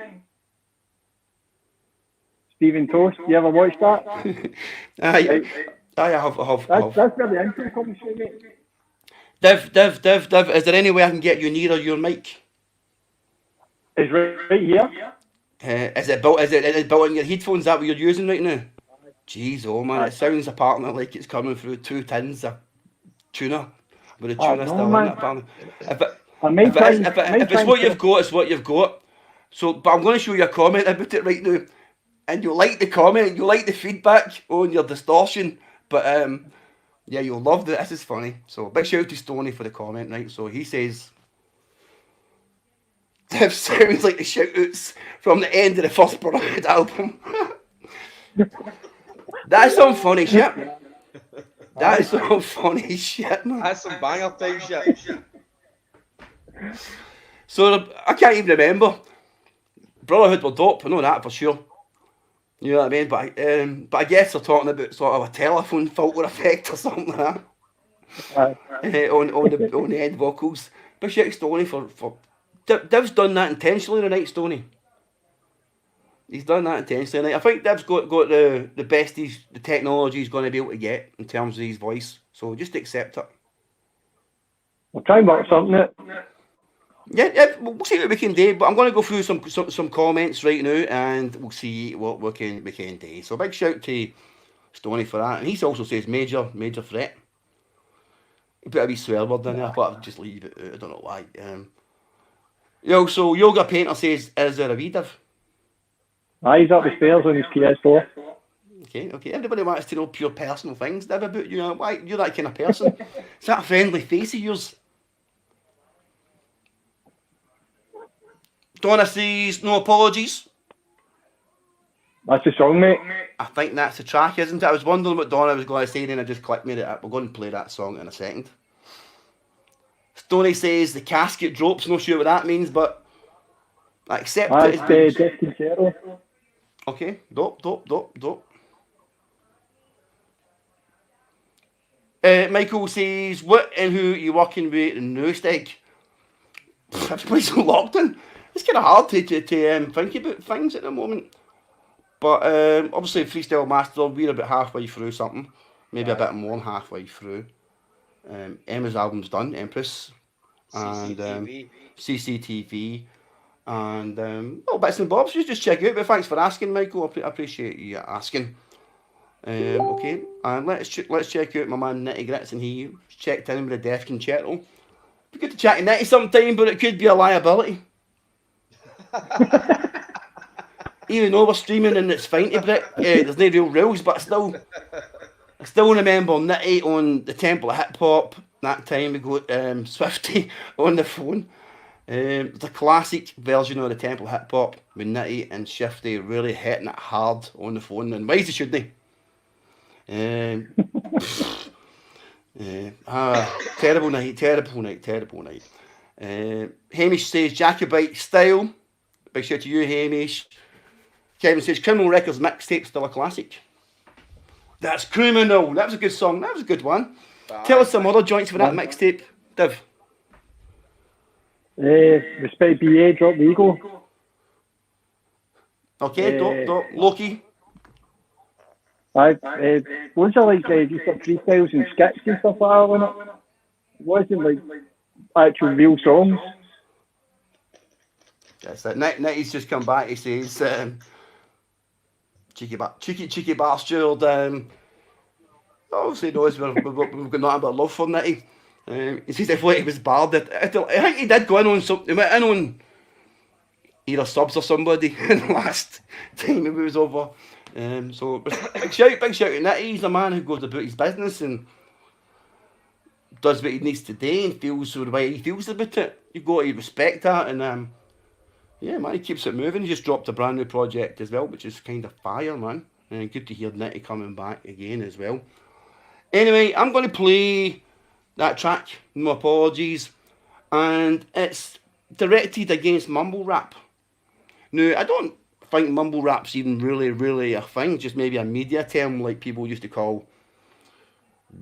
Stephen Toast, you ever watched that? I have. That's where the intro comes from, mate. Div, is there any way I can get you nearer your mic? It's right here. Is it built in your headphones? Is that what you're using right now? Jeez, oh man, it sounds apparently like it's coming through 2 tins of tuna. With the tuna still in it, apparently. If it's what you've got, it's what you've got. So, but I'm going to show you a comment about it right now. And you'll like the comment, you'll like the feedback on your distortion. But yeah, you'll love that. This is funny. So, big shout out to Stoney for the comment, right? So, he says, Div sounds like the shout-outs from the end of the first Parade album. That's some funny shit. That is some funny shit, man. That's some banger type shit. So, I can't even remember. Brotherhood were dope, I know that for sure. You know what I mean? But I guess they're talking about sort of a telephone filter effect or something like that. On the end vocals. Big shout out to Stoney for Div's done that intentionally tonight, Stoney. He's done that intentionally. I think Div's got the best the technology he's going to be able to get in terms of his voice. So just accept it. We'll try and work something out. Yeah, we'll see what we can do. But I'm going to go through some comments right now, and we'll see what we can do. So big shout to Stoney for that. And he also says major threat. He put a wee swear word in there, but I'll just leave it out. I don't know why. So Yoga Painter says, is there a wee Div? He's up the stairs on his PS4. Okay. Everybody wants to know pure personal things, Div, about you. Why you're that kind of person? Is that a friendly face of yours? Donna says, no apologies. That's the song, mate. I think that's the track, isn't it? I was wondering what Donna was going to say, and I just clicked me that. We're going to play that song in a second. Stoney says the casket drops. Not sure what that means, but I accept it. That's Death Concerto. Okay, dope. Michael says, what and who are you working with in now, Steg? Everybody's locked in. It's kind of hard to think about things at the moment. But obviously, Freestyle Master, we're about halfway through something. Maybe a bit more than halfway through. Emma's album's done, Empress. And CCTV. And bits and bobs. Just check it out. But thanks for asking, Michael. I appreciate you asking. Okay, and let's check out my man Nitty Grits, and he checked in with the Death Concerto. It'd be good to chat to Nitty sometime, but it could be a liability. even though we're streaming and it's fine to Brit, there's no real rules, but I still remember Nitty on the Temple of Hip Hop. That time we got Swifty on the phone. It's a classic version of the Temple of Hip Hop with Nitty and Shifty really hitting it hard on the phone, and why shouldn't they? Terrible night. Hamish says Jacobite style. Big shout to you, Hamish. Kevin says Criminal Records mixtape still a classic. That's Criminal. That was a good song. That was a good one. Tell us some other joints for that mixtape, Div. Respect BA, Drop the Ego. Okay, Loki. Loads of like just like freestyles and skits and stuff like that on it. It wasn't like actual real songs. That's it. Nitty's just come back. He says, cheeky bastard. Obviously knows we've got nothing but love for Nitty. He says if he was barred, I think he did go in on something. He went in on either subs or somebody in the last time he was over. So big shout to Nitty. He's a man who goes about his business and does what he needs to do and feels the way he feels about it. You've got to respect that, and yeah, man, he keeps it moving. He just dropped a brand new project as well, which is kind of fire, man. And good to hear Nitty coming back again as well. Anyway, I'm going to play that track, No Apologies, and it's directed against mumble rap. Now, I don't think mumble rap's even really a thing, just maybe a media term like people used to call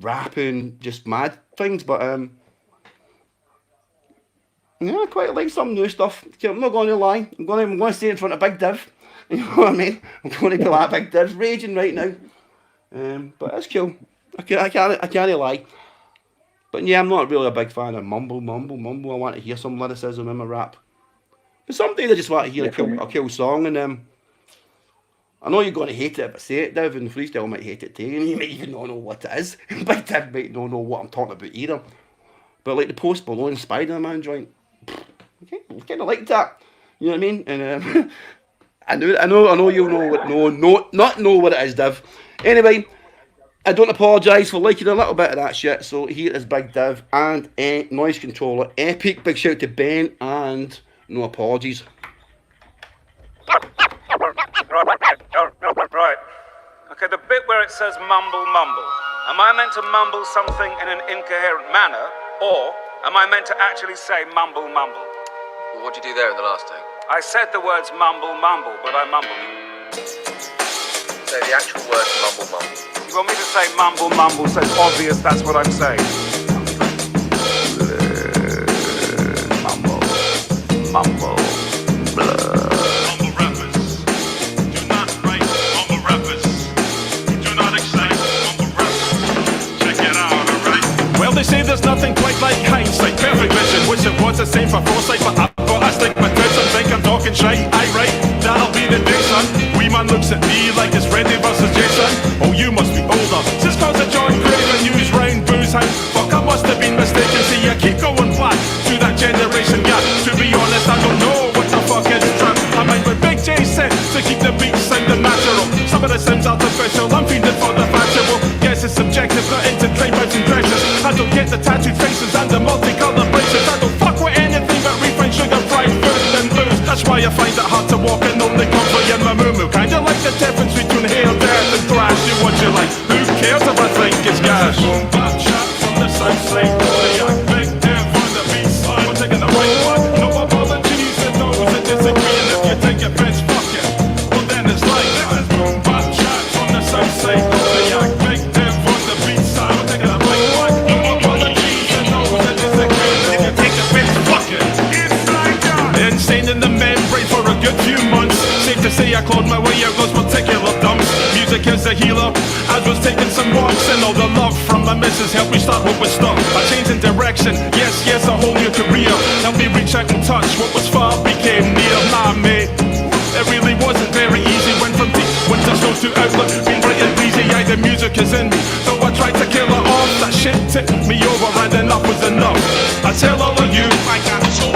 rapping, just mad things, but yeah, I quite like some new stuff. I'm not going to lie, I'm going to stay in front of Big Div, you know what I mean? I'm going to be like Big Div's raging right now, but that's cool. I can't lie. But yeah, I'm not really a big fan of mumble. I want to hear some lyricism in my rap. But some days I just want to hear a cool song, and I know you're going to hate it if I say it, Div, and Freestyle might hate it too, and you might even not know what it is. Big Div might not know what I'm talking about either. But like the Post Malone Spider-Man joint, I kind of liked that. You know what I mean? And I know you'll not know what it is, Div. Anyway, I don't apologise for liking a little bit of that shit. So here is Big Div and Noise Controller. Epic. Big shout to Ben and No Apologies. Right. Okay, the bit where it says mumble. Am I meant to mumble something in an incoherent manner, or am I meant to actually say mumble? Well, what'd you do there in the last take? I said the words mumble, but I mumbled. Say the actual words mumble. You want me to say mumble, so it's obvious that's what I'm saying? Mumble. Mumble rappers do not write mumble rappers. Do not excite mumble rappers. Check it out, alright? Well, they say there's nothing quite like hindsight. Perfect vision, wish it was the same for foresight, but I've got a stigmatism. Think I'm talking shite, right, that'll be the day, son. Wee man looks at me like it's Freddy versus Jason. Oh, you must be older, just cause of John Craven news round booze house. Fuck, I must have been mistaken. See, I keep going back to that generation gap. To be honest, I don't know what the fuck is trap. I mind what Big J said to keep the beat sounding natural. Some of it sounds artificial, I'm feeding for the factual. Yes, it's subjective, not into trademarks and dresses. I don't get the tattooed faces and the multicolored braces. I don't fuck with anything but refined sugar, fried food and booze. That's why I find it hard to walk and only comfort in my moo-moo. Kinda like the difference between hair, death and thrash. Do what you like, who cares if I think it's gas? Boom, bap, chat from the south side. Big Div on the beat side. We're taking the right one. No apologies and those that disagree. And if you take it, bitch, fuck it. Well then it's like this is boom, bap, chat from the south side. Big Div on the beat side. We're taking the right one. No apologies and those that disagree. And if you take it, bitch, fuck it. It's like that. Insane in the membrane for a good few months. Safe to say I clawed my way out those particular dumps. Music is a healer. I was taking some walks and all the love from my missus helped me start what was stuck. I changed in direction, yes, a whole new career. Helped me reach out and touch what was far became near. Nah, mate, it really wasn't very easy. Went from deep winter snows to outlook, been bright and breezy. Yeah, the music is in me, though I tried to kill it off. That shit tipped me over and enough was enough. I tell all of you, I got soul.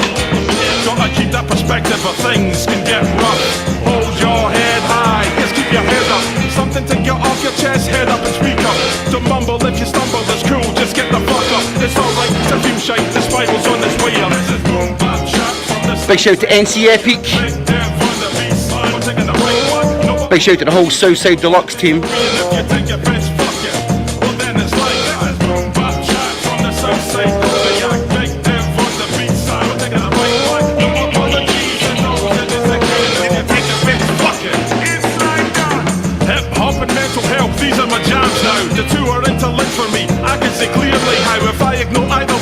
Gotta keep that perspective or things can get rough. Hold your head Big shout out to NC Epic. Big shout out to the whole Southside Deluxe team. The two are interlinked for me. I can see clearly how if I ignore either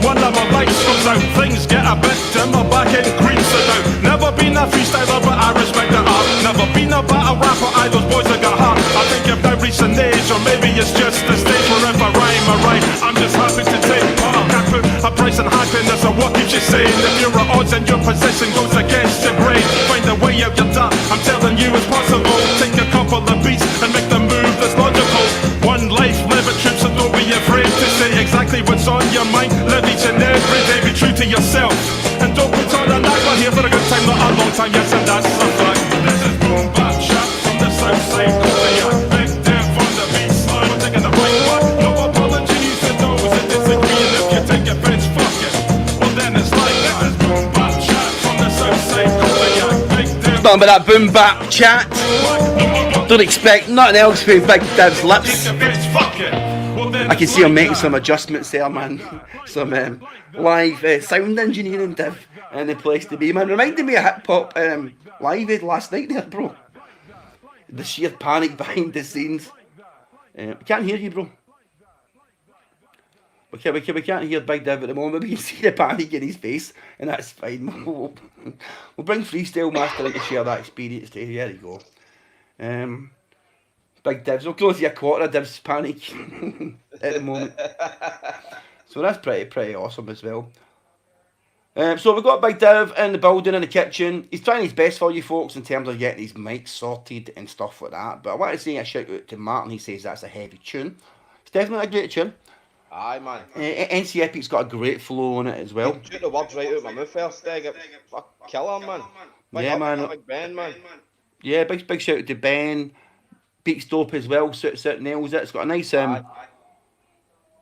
one of my lights comes out. Things get a bit dimmer, back end creeps it out. Never been a freestyler, but I respect the art. Never been a battle rapper, I those boys that got heart. I think I've now reached an age, or maybe it's just a stage where if I rhyme, I write. I'm just happy to take part. Can't put a price on happiness, or what keeps you saying? If you're at odds and your position goes against your brain, find a way out your dark. I'm telling you it's possible. Take a couple of beats and make them move that's logical. One life, live it true, so don't be afraid to say exactly what's on your mind. Live each and every day, be true to yourself. And don't put on an act, we're here for a good time, not a long time, yes, and that's a fact. This is boom bap chat from the south side of the yard. Big Div on the beat, we're taking the right one. No apologies to those that disagree, and if you take offense, fuck it. Well then it's like this is boom bap chat from the south side of the yard. Big Div. Nothing but that boom bap chat. Don't expect nothing else from Big Div's lips. I can see him making some adjustments there, man. Some live sound engineering, Div, in the place to be, man. Reminded me of hip hop live aid last night there, bro. The sheer panic behind the scenes. We can't hear you, bro. We can't hear Big Div at the moment. We can see the panic in his face, and that's fine. We'll bring Freestyle Master in to share that experience too. There you go. Big Div's, we'll close you a quarter of Div's panic at the moment. So that's pretty awesome as well. So we've got Big Div in the building, in the kitchen. He's trying his best for you folks in terms of getting his mics sorted and stuff like that. But I want to say a shout out to Martin. He says that's a heavy tune. It's definitely a great tune. Aye, man. NC Epic's got a great flow on it as well. Took the words right out of my mouth first, Steg. Fuck, killer, man. Yeah, man. Big Ben, man. Yeah, big shout out to Ben. Beats dope as well. Certain nails it. It's got a nice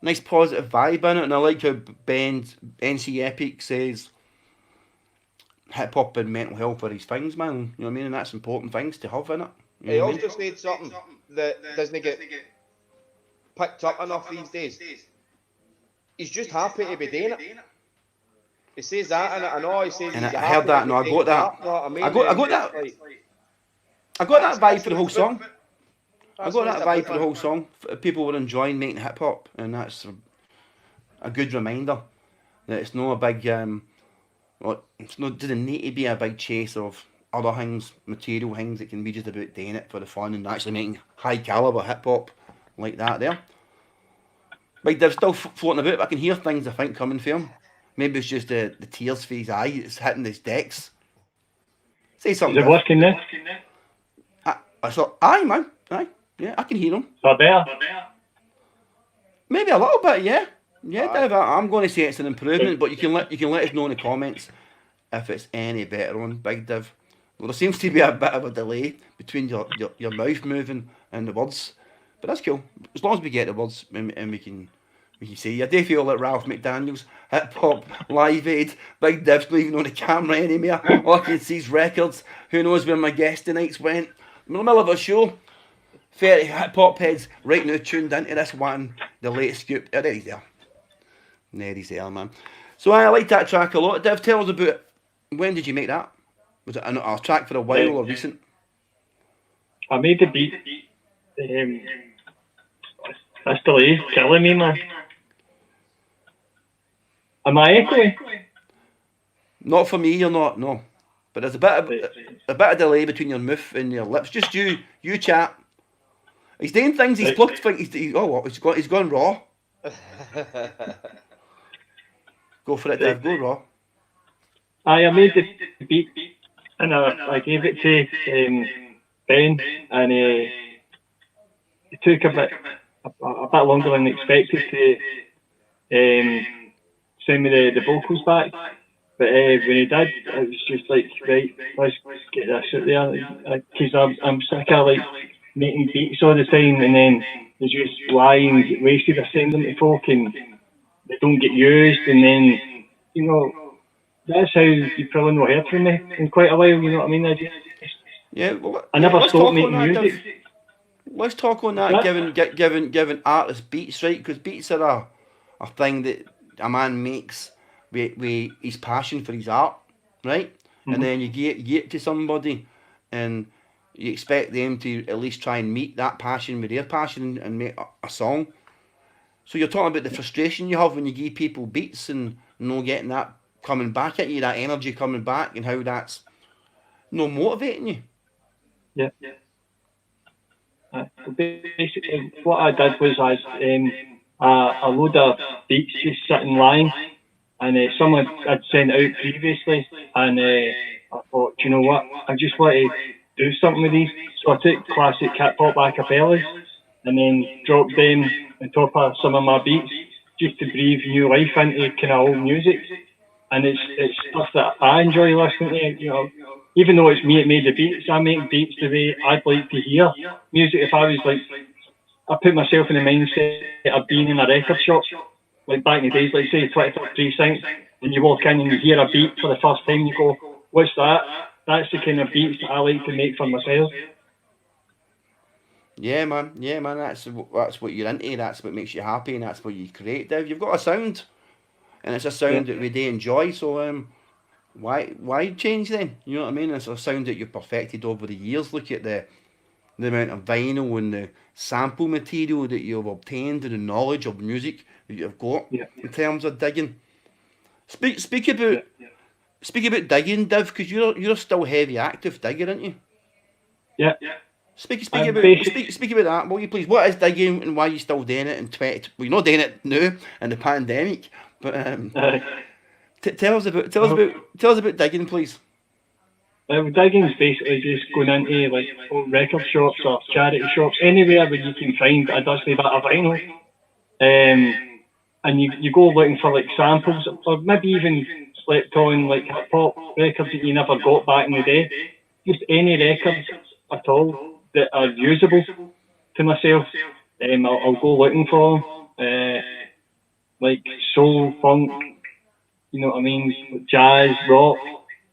nice positive vibe in it, and I like how NC Epic says hip hop and mental health are his things, man. You know what I mean? And that's important things to have in it. He also said something that doesn't get picked up enough these days. He's just happy to be doing it. He says that, and I know he says. And I heard that. No, I got that. I got that. I got that vibe for the whole song. I got that vibe for the whole song. People were enjoying making hip hop, and that's a good reminder that it's not a big, doesn't need to be a big chase of other things, material things. It can be just about doing it for the fun and actually making high caliber hip hop like that. There, Big Div's still floating about, but I can hear things I think coming for him. Maybe it's just the tears for his eye. It's hitting his decks. Say something. Is it working now? I thought, aye, man, aye. Yeah, I can hear him. So better? Maybe a little bit, yeah. Yeah, Dave, I'm going to say it's an improvement, but you can let us know in the comments if it's any better on Big Div. Well, there seems to be a bit of a delay between your mouth moving and the words, but that's cool. As long as we get the words and we can see. I do feel like Ralph McDaniels, hip hop, live aid, Big Div's not even on the camera anymore. All I can see is records. Who knows where my guest tonight's went? I'm in the middle of a show. 30 hip hop heads right now tuned into this one, the latest scoop. Oh, there he's there. There he's there, man. So I like that track a lot. Div, tell us about it. When did you make that? Was it a track for a while or recent? I made the beat. This delay killing me, man. Am I echoing? Not for me, you're not, no. But there's a bit of delay between your mouth and your lips. Just you chat. He's doing things. He's plucked things. He's gone raw. Go for it, Div. Go raw. I made the beat and I gave it to Ben, and it took a bit longer than expected to send me the vocals back. But when he did, it was just like, right, let's get this out there, because I'm sick of like making beats all the time, and then there's just lines wasted. I send them to folk and they don't get used, and then, you know, that's how you probably not heard from me in quite a while. You know what I mean? Yeah, well, I never let's stopped talk on making that, music. Div. Let's talk on that. That- Giving artists beats, right? Because beats are a thing that a man makes with his passion for his art, right? And then you get it to somebody, and you expect them to at least try and meet that passion with their passion and make a song. So you're talking about the frustration you have when you give people beats and no getting that coming back at you, that energy coming back, and how that's no motivating you. Yeah. Basically, what I did was a load of beats just sitting lying, and someone had sent out previously, and I thought, do you know what? I just want to do something with these. So I took classic hip hop acapellas and then dropped them on top of some of my beats just to breathe new life into kind of old music. And it's stuff that I enjoy listening to. You know, even though it's me that made the beats, I make beats the way I'd like to hear music. If I was like, I put myself in the mindset of being in a record shop, like back in the days, like say 25 Precinct, and you walk in and you hear a beat for the first time, you go, "What's that?" That's the kind of beats that I like to make for myself. Yeah, man. Yeah, man. That's what you're into. That's what makes you happy, and that's what you create. Dave, you've got a sound, and it's a sound that we do enjoy. So why change then? You know what I mean? It's a sound that you've perfected over the years. Look at the amount of vinyl and the sample material that you've obtained and the knowledge of music that you've got in terms of digging. Speak about digging, Div, because you're still heavy active digger, aren't you? Yeah. Speak about that, will you please? What is digging and why are you still doing it in 20? Well, you're not doing it now in the pandemic, but tell us about digging, please. Digging is basically just going into like old record shops or charity shops, anywhere where you can find a dusty bit of vinyl, and you go looking for like samples or maybe even slept on like hip hop records that you never got back in the day. Just any records at all that are usable to myself. I'll go looking for like soul, funk, you know what I mean, jazz, rock,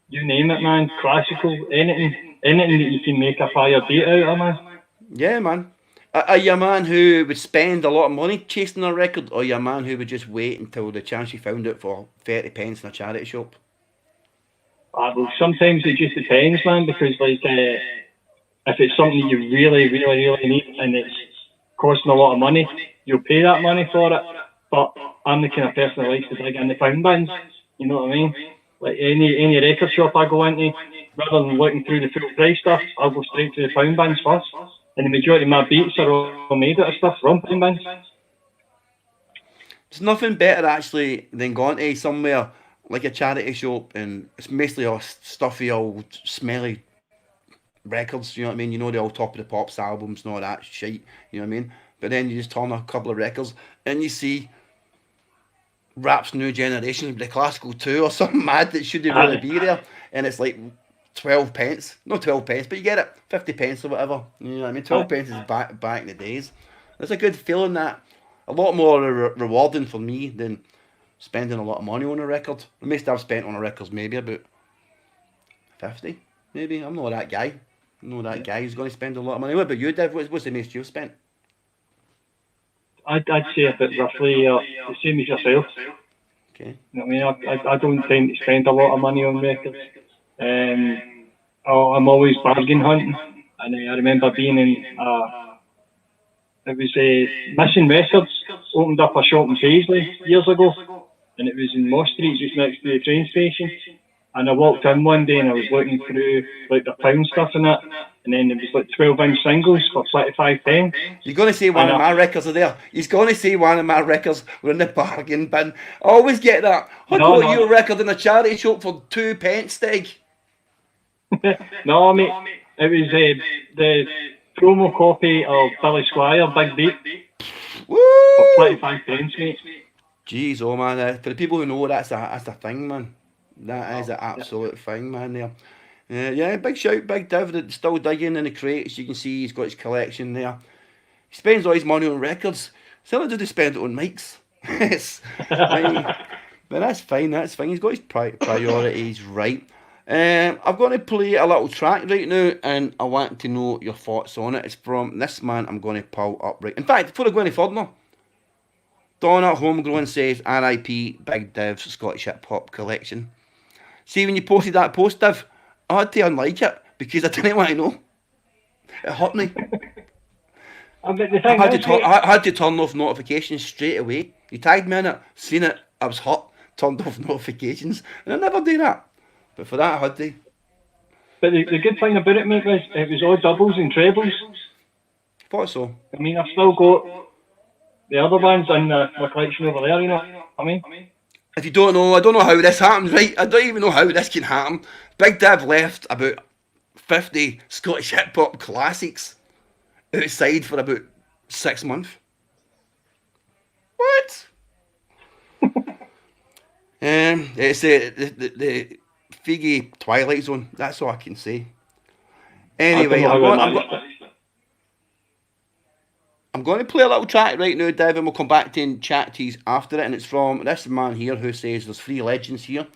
you name it, man, classical, anything that you can make a fire beat out of, man. Yeah, man. Are you a man who would spend a lot of money chasing a record, or are you a man who would just wait until the chance you found it for 30 pence in a charity shop? Well, sometimes it just depends, man, because like if it's something you really, really, really need and it's costing a lot of money, you'll pay that money for it. But I'm the kind of person that likes to dig in the pound bins. You know what I mean? Like any record shop I go into, rather than looking through the full price stuff, I'll go straight to the pound bins first. And the majority of my beats are all made out of stuff from pound bins. There's nothing better actually than going to somewhere like a charity shop and it's mostly all stuffy, old, smelly records, you know what I mean? You know the old Top of the Pops albums and all that shit, you know what I mean? But then you just turn a couple of records and you see Rap's New Generation with the Classical 2 or something mad that shouldn't really be there, and it's like 12 pence, not 12 pence, but you get it, 50 pence or whatever, you know what I mean? 12 pence is back in the days. It's a good feeling, that a lot more rewarding for me than spending a lot of money on a record. The most I've spent on a record maybe about 50, maybe. I'm not that guy. I'm not that guy who's going to spend a lot of money. What about you, Div? What's the most you've spent? I'd say a bit roughly the same as yourself. Okay. You know what I mean? I don't tend to spend a lot of money on records. I'm always bargain hunting, and I remember being in it was Missing Records opened up a shop in Paisley years ago, and it was in Moss Street, just next to the train station. And I walked in one day and I was looking through like the pound stuff and that, and then there was like 12-inch singles for 25 pence. You're going to say one of my records are there. He's going to say one of my records were in the bargain bin. I always get that. I got your record in a charity shop for 2 pence, Steg. No, mate. It was the promo copy of Billy Squire, Big Beat. Woo! For 25 pence, mate. Jeez, oh man, for the people who know, that's a thing, man. That is an absolute thing, man, there. Yeah, big shout, Big Div, that's still digging in the crates. You can see he's got his collection there. He spends all his money on records. Some do they spend it on mics. Yes. But that's fine, that's fine. He's got his priorities right. I'm going to play a little track right now, and I want to know your thoughts on it. It's from this man I'm going to pull up right. In fact, before I go any further, Donna Homegrown says, R.I.P. Big Div's Scottish Hip Hop Collection. See, when you posted that post, Div, I had to unlike it because I didn't want to know. It hurt me. I had to turn off notifications straight away. You tagged me in it, seen it, I was hurt, turned off notifications, and I never do that. But for that, I had to. But the good thing about it, mate, was it was all doubles and trebles. Thought so. I mean, I've still got the other ones in my collection over there, you know what I mean? If you don't know, I don't know how this happens, right? I don't even know how this can happen. Big Div left about 50 Scottish hip hop classics outside for about 6 months. What? It's the Figgy Twilight Zone. That's all I can say. Anyway, I'm going to play a little track right now, Div, and we'll come back to and chat to you after it. And it's from this man here who says there's 3 legends here.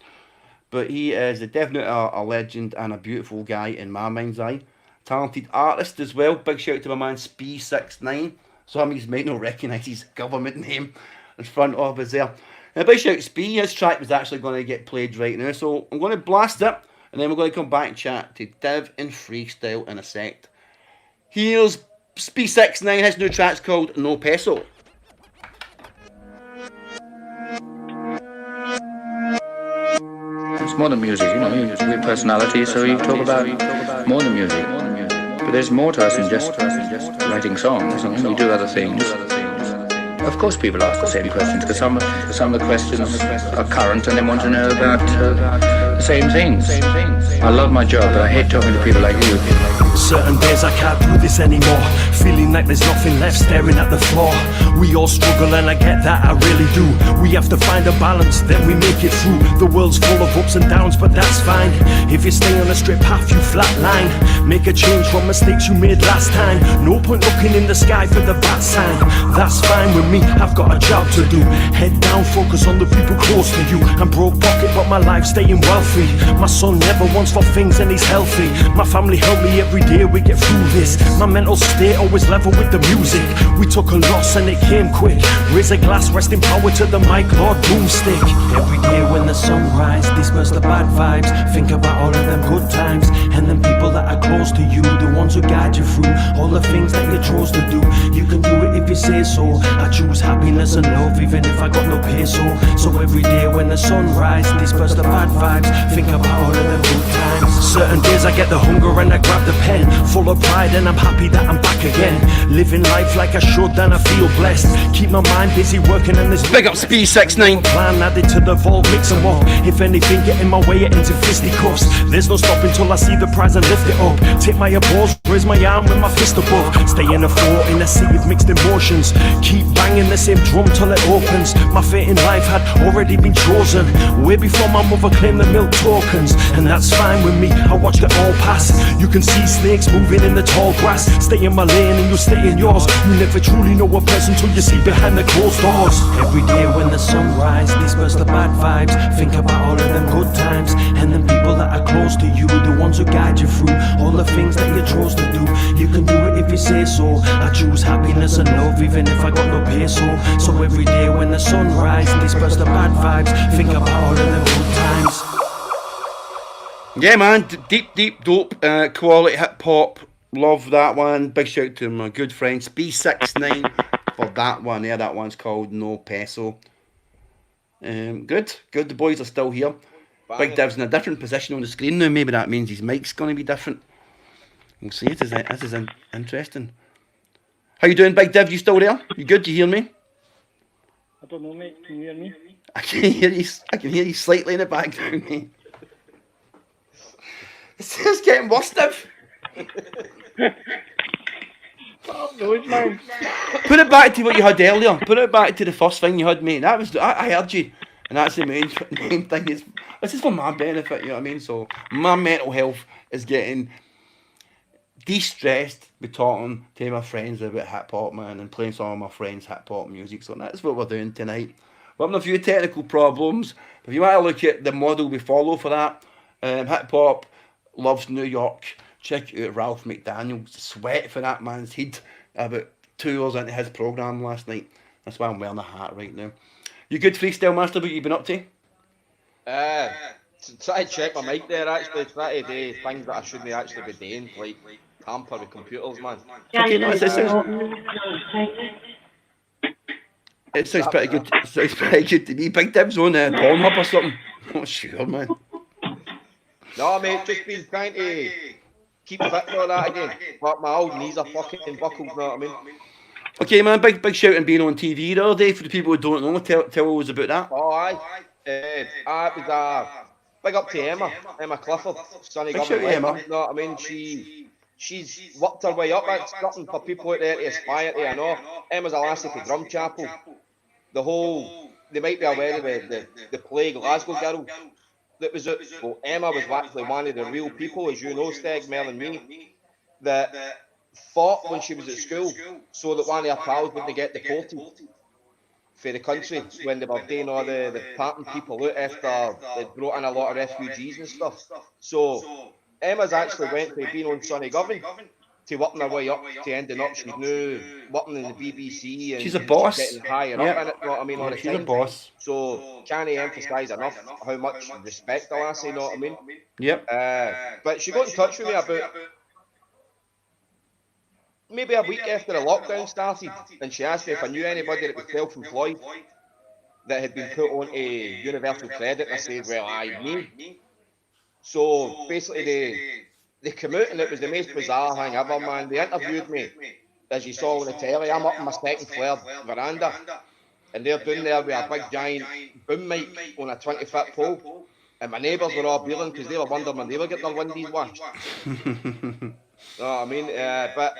But he is definitely a legend and a beautiful guy in my mind's eye. Talented artist as well. Big shout out to my man Spee69. Some of you might not recognise his government name in front of us there. And a big shout out to Spee. His track was actually going to get played right now. So I'm going to blast it. And then we're going to come back and chat to Div and Freestyle in a sec. Here's Spee69. His new track's called No Peso. It's more than music, you know, we're personality, so you talk about more than music. But there's more to us than just writing songs, you know, we do other things. Of course people ask the same questions, because some of the questions are current and they want to know about the same things. I love my job, but I hate talking to people like you. Certain days I can't do this anymore, feeling like there's nothing left, staring at the floor. We all struggle and I get that, I really do. We have to find a balance, then we make it through. The world's full of ups and downs, but that's fine. If you stay on a straight path, you flatline. Make a change from mistakes you made last time. No point looking in the sky for the bad sign. That's fine with me, I've got a job to do. Head down, focus on the people close to you. I'm broke pocket, but my life's staying wealthy. My son never wants for things and he's healthy. My family help me every day, we get through this. My mental state always level with the music. We took a loss and it came quick. Raise a glass, rest in power to the mic, Lord Boomstick. Every day when the sun rises, disperse the bad vibes. Think about all of them good times, and them people that are close to you, the ones who guide you through all the things that you chose to do. You can do it if you say so. I choose happiness and love, even if I got no peso. So every day when the sun rises, disperse the bad vibes. Think about all of them good times. Certain days I get the hunger and I grab the pen, full of pride and I'm happy that I'm back again. Living life like I should and I feel blessed. Keep my mind busy working and this big up Spee69 plan added to the vault, mix them up. If anything get in my way, it ends in fisticuffs. There's no stopping till I see the prize and lift it up. Take my applause, raise my arm with my fist above. Stay in a fort in a sea of mixed emotions. Keep banging the same drum till it opens. My fate in life had already been chosen way before my mother claimed the milk tokens. And that's fine with me, I watched it all pass. You can see snakes moving in the tall grass. Stay in my lane and you stay in yours. You never truly know a person till you see behind the closed doors. Every day when the sun rises, disperse the bad vibes. Think about all of them good times, and them people that are close to you, the ones who guide you through all the things that you chose to do. You can do it if you say so. I choose happiness and love, even if I got no peso. So every day when the sun rises, disperse the bad vibes. Think about all of them good times. Yeah, man, deep, dope, quality hip hop. Love that one. Big shout out to my good friend Spee69 for that one. Yeah, that one's called No Peso. Good. The boys are still here. Big Div's in a different position on the screen now. Maybe that means his mic's going to be different. We'll see. This is interesting. How you doing, Big Div? You still there? You good? Do you hear me? I don't know, mate. Can you hear me? I can hear you. I can hear you slightly in the background, mate. It's just getting worse, Div. Oh, noise, man. Put it back to what you had earlier. Put it back to the first thing you had, mate. That was I heard you, and that's the main thing. Is this is for my benefit, you know what I mean? So my mental health is getting de-stressed by talking to my friends about hip hop, man, and playing some of my friends' hip hop music. So that's what we're doing tonight. We're having a few technical problems. If you want to look at the model we follow for that, Hip Hop Loves New York, check out Ralph McDaniel. Sweat for that man's head about 2 hours into his programme last night. That's why I'm wearing a hat right now. You good, Freestyle Master? What you been up to? Try to check my mic there actually. Try to do things that I shouldn't actually be doing, like tamper with computers, man. Okay, no, it sounds pretty good. It sounds pretty good to me. Big Div's on Pornhub or something. Not sure, man. No, mate, just been trying to keep fit and all that again. But my old knees are fucking buckled, you know what I mean? Okay, man, big shout and being on TV the other day. For the people who don't know, tell us about that. Oh, aye. It was big up to Emma Clifford, Sonny Government. Emma. You know what I mean? She's worked her way up. That's something for people out there to aspire to. I know Emma's a lassie for Drum Chapel. They might be aware of the play Glasgow Girl that was out. Well, Emma was actually one of the real people, as you know, Steg, Mel and me, that fought when she was at school so that one of her pals wouldn't get deported for the country when they were doing all the parting people out after they brought in a lot of refugees and stuff. So Emma's actually went to being on Sonny Govern to working her way up to ending up she's now working in the BBC and she's a boss. Getting higher up in it, you know what I mean? All the She's time. a boss. So can't emphasise enough how much respect the lassie, you know what I mean? Yep. But she got in touch with me about maybe a week after the lockdown started, and she asked me if I knew anybody that was self-employed that had been put on a universal credit, and I said, well, me. So basically they came out and it was the most bizarre thing ever, man. They interviewed me, as you saw on the telly. I'm up on my second floor veranda, and they're down there with a big giant boom mic on a 20-foot pole, and my neighbours were all bealing because they were wondering when they were getting their windies washed. Know what I mean? But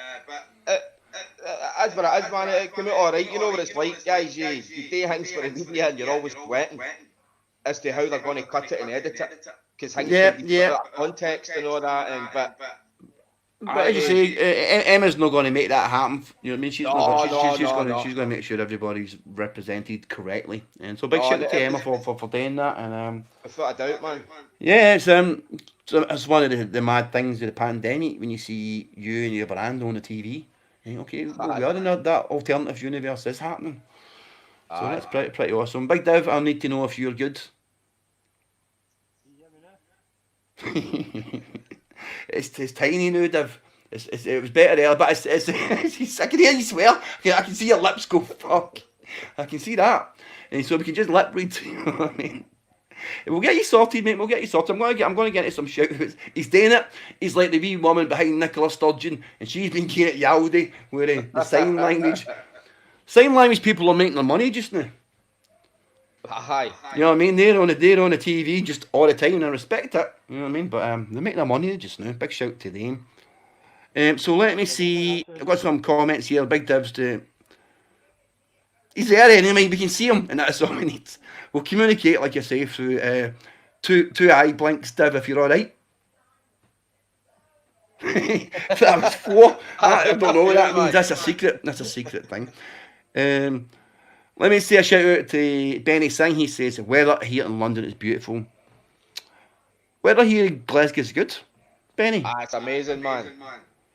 as what it is, man, it came out alright. You know what it's like, guys. You do things for the media and you're always sweating as to how they're going to cut it and edit it. Because things can be put out of context and all that. And, but as you say, Emma's not going to make that happen. You know what I mean? She's going to make sure everybody's represented correctly. And so big shout out to Emma for doing that. And without a doubt, man. Yeah, it's one of the mad things of the pandemic when you see you and your veranda on the TV. And okay, well, we are in that alternative universe is happening. So that's pretty awesome. Big Div, I need to know if you're good. It's tiny now, Div. It was better there, but it's I can hear you swear. I can see your lips go, fuck. I can see that. And so we can just lip read, you know what I mean? We'll get you sorted, mate. We'll get you sorted. I'm going to get into some shout-outs. He's doing it. He's like the wee woman behind Nicola Sturgeon, and she's been getting at Yaldi with the sign language. Sign language people are making their money just now. Hi. You know what I mean? They're on the TV just all the time, and I respect it. You know what I mean? But they're making their money just now. Big shout to them. So let me see. I've got some comments here. Big Divs to. He's there anyway. We can see him, and that's all we need. We'll communicate, like I say, through two eye blinks, Div, if you're all right. That was 4. I don't know what that means. That's a secret. That's a secret thing. Let me say a shout out to Benny Singh. He says, weather here in London is beautiful. Weather here in Glasgow is good. Benny? It's amazing, man.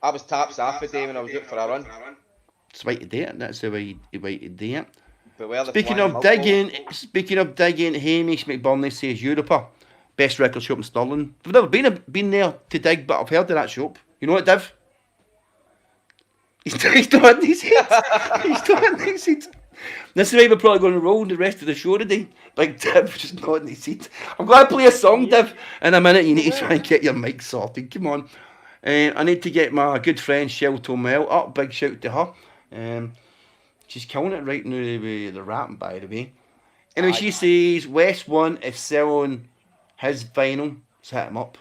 I was taps off the day when I was out for a run. It's right to do it. That's the way to do it. Speaking of digging, Hamish McBurnley says Europa, best record shop in Stirling. I've never been there to dig, but I've heard of that shop. You know what, Div? He's nodding his head. He's nodding his head. This is why we're probably going to roll the rest of the show today. Big Div just nodding his head. I'm going to play a song, Div. In a minute, you need to try and get your mic sorted. Come on. I need to get my good friend Shell Tomel up. Big shout to her. She's killing it right now with the rapping, by the way. Anyway, she says West One is selling his vinyl. Let's hit him up.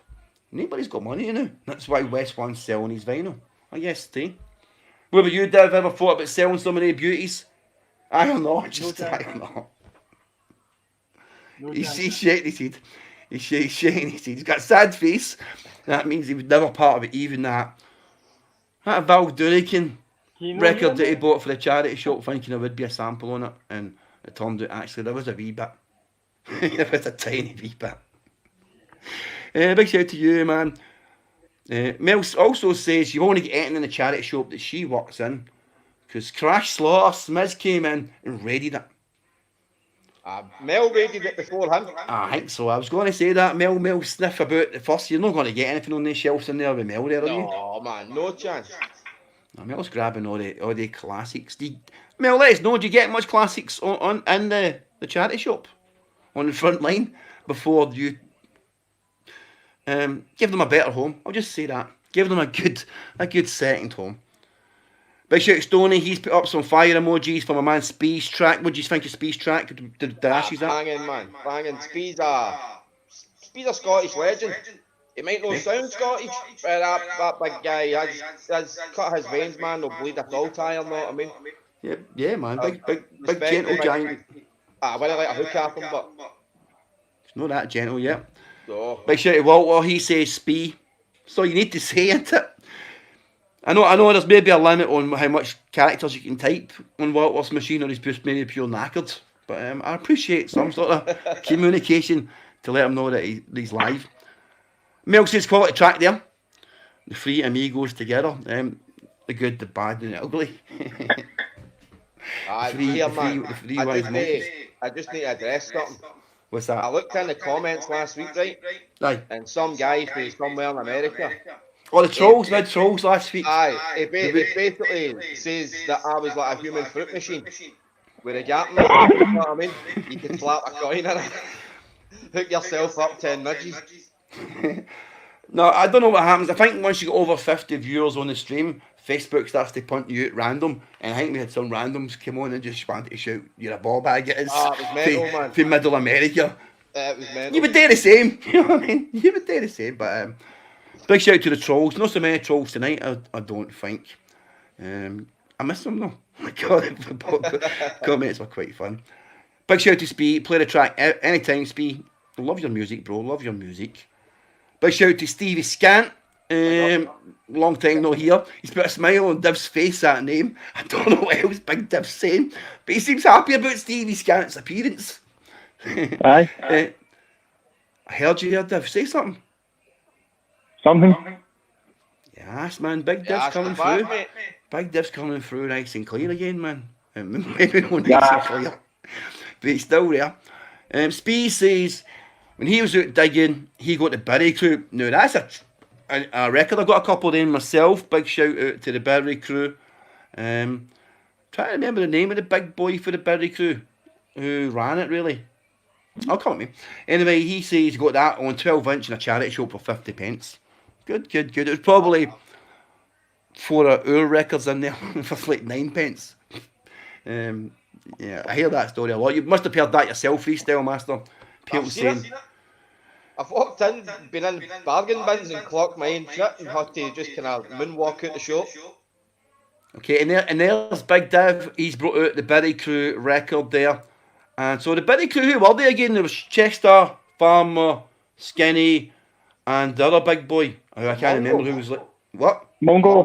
Nobody's got money, you know. That's why West One's selling his vinyl. I guess, too. What about you, Div? Ever thought about selling some of the beauties? I don't know. I don't know. He's shaking his head. He's shaking his head. He's got a sad face. That means he was never part of it, even that. That Val Durican record that he bought for the charity shop, thinking there would be a sample on it, and it turned out actually there was a wee bit. There was a tiny wee bit. Big shout out to you, man. Mel also says you want to get anything in the charity shop that she works in, because Crash Slaughter Smiz came in and raided it. Mel raided it before him. I think so. I was going to say that. Mel sniff about the first. You're not going to get anything on the shelves in there with Mel there, are you? No, man, no chance. Mel's grabbing all the classics. Mel, let us know, do you get much classics on in the charity shop? On the front line before you give them a better home. I'll just say that. Give them a good second home. Big shout out Stoney, he's put up some fire emojis for my man Speed's track. What do you think of Speed's track? The dashes that? Banging, man. Banging. Speed's a Scottish legend. He might not sound Scottish, but that big guy has cut his veins, man. He'll bleed a dull tire, know what I mean? Yeah, man. Big gentle giant. I wouldn't like a hook at him, but it's not that gentle yet. No. Big shout out Walter, he says Spee. So you need to say it. I know there's maybe a limit on how much characters you can type on Walter's machine, or he's just maybe pure knackered. But I appreciate some sort of communication to let him know that he's live. Mel says quality track there. The three amigos together. The good, the bad, and the ugly. I just need to address something. What's that? I looked in the comments last week, right? Aye. And some guy from somewhere in America. Oh, the trolls, mid trolls last week. Aye, he basically says that I was like a human fruit machine with a gap in it. You know what I mean? You can slap a coin in it, hook yourself up 10 nudges. No, I don't know what happens. I think once you get over 50 viewers on the stream, Facebook starts to punt you out random. And I think we had some randoms come on and just wanted to shout, "You're a ball bag, it is." It was mental, man. From middle America. It was mental. You would do the same. You know what I mean? You would do the same. But big shout out to the trolls. Not so many trolls tonight, I don't think. I miss them though. My God, the comments were quite fun. Big shout out to Spee. Play the track anytime, Spee. Love your music, bro. Love your music. Big shout out to Stevie Scant. Long time no here. He's put a smile on Div's face, that name. I don't know what else Big Div's saying, but he seems happy about Stevie Scant's appearance. Aye. I heard you here, Div. Say something. Something? Yes, man. Big Div's coming through. Big Div's coming through nice and clear again, man. Maybe not nice and clear, but he's still there. Spee says, when he was out digging, he got the Berry Crew. Now, that's a record. I got a couple of them myself. Big shout out to the Berry Crew. Trying to remember the name of the big boy for the Berry Crew who ran it, really. I'll come with me. Anyway, he says he got that on 12-inch in a charity shop for 50 pence. Good. It was probably 4 of our records in there for like 9 pence. Yeah, I hear that story a lot. You must have heard that yourself, Freestyle Master. People saying... I've walked in, been in bargain bins and clocked my own shit and had to just kind of moonwalk out the shop. Okay, and there's Big Div. He's brought out the Berry Crew record there. And so the Berry Crew, who were they again? There was Chester, Farmer, Skinny, and the other big boy. I can't remember who was like... What? Mongo.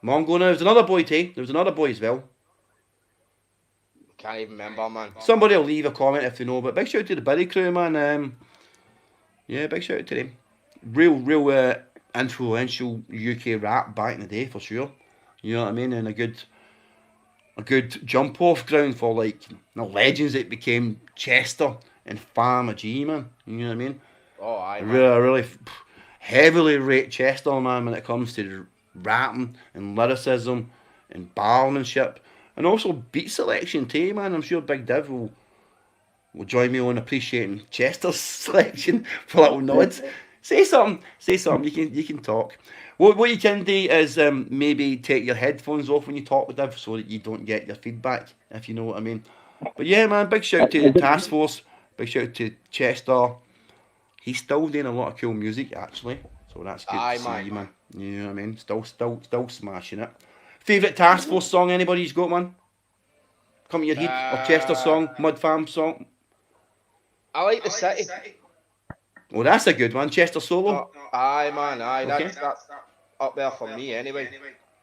No, there was another boy, Tay. There was another boy as well. Can't even remember, man. Somebody will leave a comment if they know, but big shout out to the Berry Crew, man. Yeah, big shout out to them. Real influential UK rap back in the day, for sure. You know what I mean? And a good jump off ground for like the legends that became Chester and Farmer G, man. You know what I mean? Oh, I really heavily rate Chester, man, when it comes to rapping and lyricism and barmanship. And also beat selection too, man. I'm sure Big Div will join me on appreciating Chester's selection for little nods. Say something. You can talk. What you can do is maybe take your headphones off when you talk with Div so that you don't get your feedback, if you know what I mean. But yeah, man, big shout out to the Task Force. Big shout out to Chester. He's still doing a lot of cool music, actually. So that's good to see, man. You know what I mean? Still smashing it. Favourite Task Force song anybody's got, man? Come to your head. Or Chester song, Mud Farm song. I like The City. Oh, that's a good one. Chester solo. Aye, man. Okay. That's up there for me, anyway.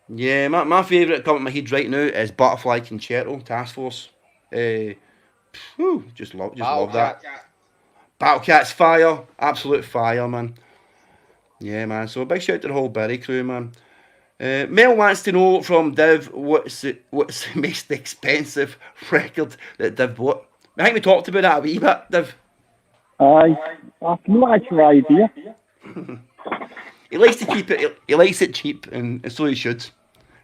Yeah, my favourite coming to my head right now is Butterfly Concerto, Task Force. Just love that. Battle Cat's fire, absolute fire, man. Yeah, man. So a big shout to the whole Berry crew, man. Mel wants to know from Div what's the most expensive record that Div bought. I think we talked about that a wee bit, Div. I have no actual idea. He likes to keep it. He likes it cheap, and so he should.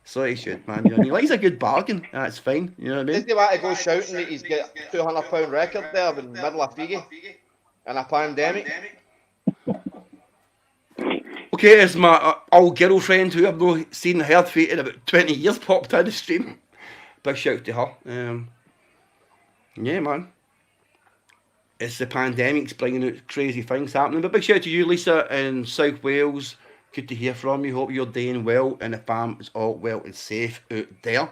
So he should, man. You know, he likes a good bargain. That's fine. You know what I mean? Does he want to go shouting that he's got a £200 record there in the middle of Figgy in a pandemic? Okay, it's my old girlfriend who I've not seen and heard from in about 20 years popped on the stream. Big shout to her. Yeah, man. It's the pandemic's bringing out crazy things happening. But big shout to you, Lisa, in South Wales. Good to hear from you. Hope you're doing well and the fam is all well and safe out there.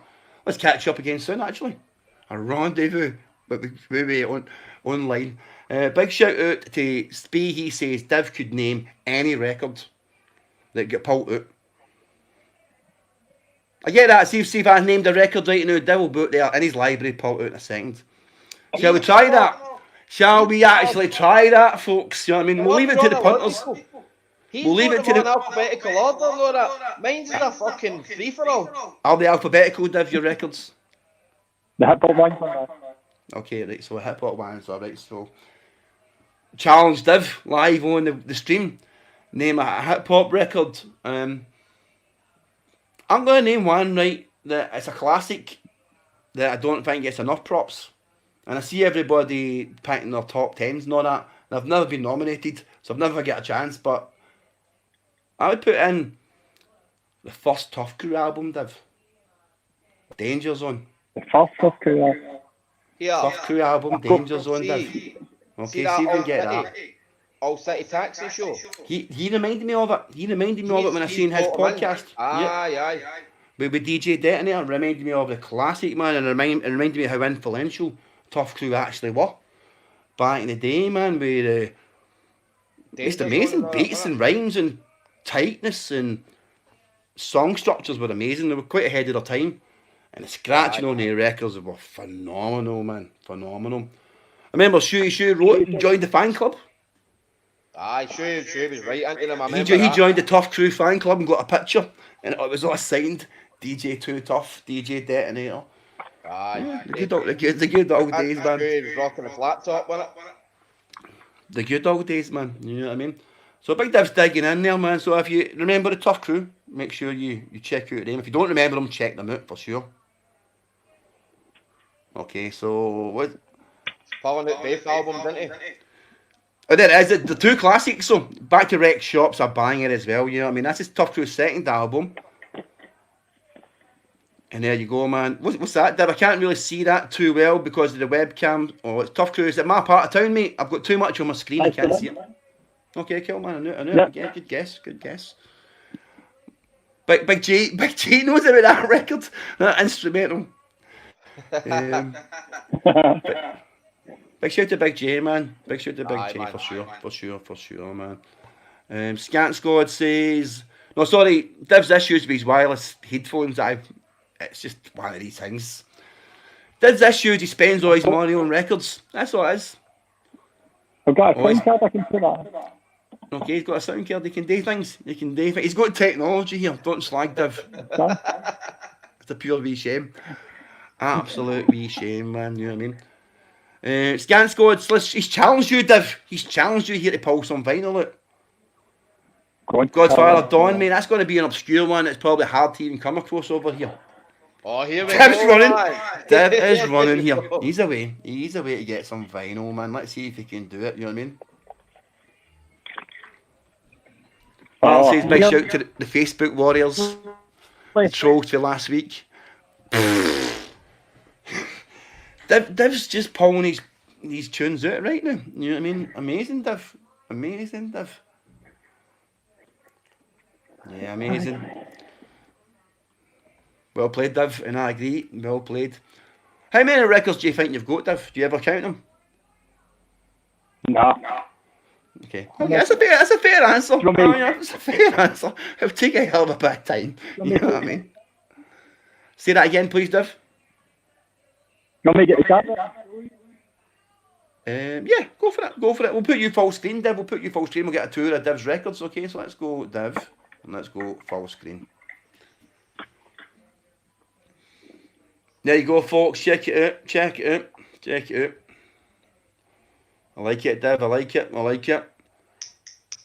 Let's catch up again soon, actually. A rendezvous, but maybe online. Big shout out to Spee. He says Div could name any record that got pulled out. I get that. See if I named a record right now, Div will boot there in his library, pulled out in a second. Shall we try that? Shall we actually try that, folks? You know what I mean? We'll leave it to the punters. We'll leave it to the alphabetical order, Laura. Mine's in a fucking free-for-all. Are they alphabetical, Div, your records? The hip-hop ones. Okay, right, so hip-hop ones, alright, so... Challenge Div, live on the stream. Name a hip-hop record. I'm going to name one, right, that it's a classic that I don't think gets enough props. And I see everybody picking their top 10s and all that. And I've never been nominated, so I've never get a chance, but... I would put in the first Tough Crew album, Div. Danger Zone. The first Tough Crew album? Yeah. Tough Crew album, Danger Zone, Div. Okay, see if we can get that. All City Taxi show. He reminded me of it. He reminded me of it when I seen his podcast. Aye. With DJ Detonator, reminded me of the classic, man, and reminded me how influential Tough Crew actually were. Back in the day, man, with just amazing beats and rhymes and tightness and song structures were amazing. They were quite ahead of their time, and the scratching on the records were phenomenal, man, phenomenal. I remember Shuey wrote and joined the fan club. Aye, Shuey was right into them. He joined the Tough Crew fan club and got a picture, and it was all signed DJ Too Tough, DJ Detonator. Aye, yeah, the good old days, man. Shuey was rocking the flat top, wasn't it? The good old days, man. You know what I mean? So Big Div's digging in there, man. So if you remember the Tough Crew, make sure you check out them. If you don't remember them, check them out for sure. Okay, so what? Pulling out both albums, didn't he? Oh, there is the two classics. So Back to Rec Shops are banging as well. You know what I mean? That's his Tough Crew's second album. And there you go, man. What's that, Div? I can't really see that too well because of the webcam. Oh, it's Tough Crew. Is it my part of town, mate? I've got too much on my screen. I can't see it. Okay, cool, man. I knew it. Yeah, good guess. Big G knows about that record, that instrumental. Big shout to Big J, man. Big shout to Big J, man, for sure, man. Scant Squad says, no, sorry, Div's issues with his wireless headphones. It's just one of these things. Div's issues, he spends all his money on records. That's all it is. I've got a sound card I can put on. Okay, he's got a sound card. He can do things. He's got technology here. Don't slag Div. It's a pure wee shame. Absolute wee shame, man. You know what I mean? Scan Squad, he's challenged you, Div. He's challenged you here to pull some vinyl out. Godfather Dawn, mate. That's going to be an obscure one. It's probably hard to even come across over here. Oh, here we Div's go. running. Div is running here. He's away to get some vinyl, man. Let's see if he can do it. You know what I mean? Well, says big shout to the Facebook warriors. Trolls for last week. Div's just pulling these tunes out right now. You know what I mean? Amazing, Div. Yeah, amazing. Well played, Div, and I agree. Well played. How many records do you think you've got, Div? Do you ever count them? No. Okay, that's a fair answer. That's a fair answer. It'll take a hell of a bit of time. You know what I mean? Say that again, please, Div. want me to get the chat? Yeah, go for it. Go for it. We'll put you full screen, Div. We'll put you full screen. We'll get a tour of Div's records. Okay, so let's go Div and let's go full screen. There you go, folks. Check it out. Check it out. Check it out. I like it, Div. I like it. I like it.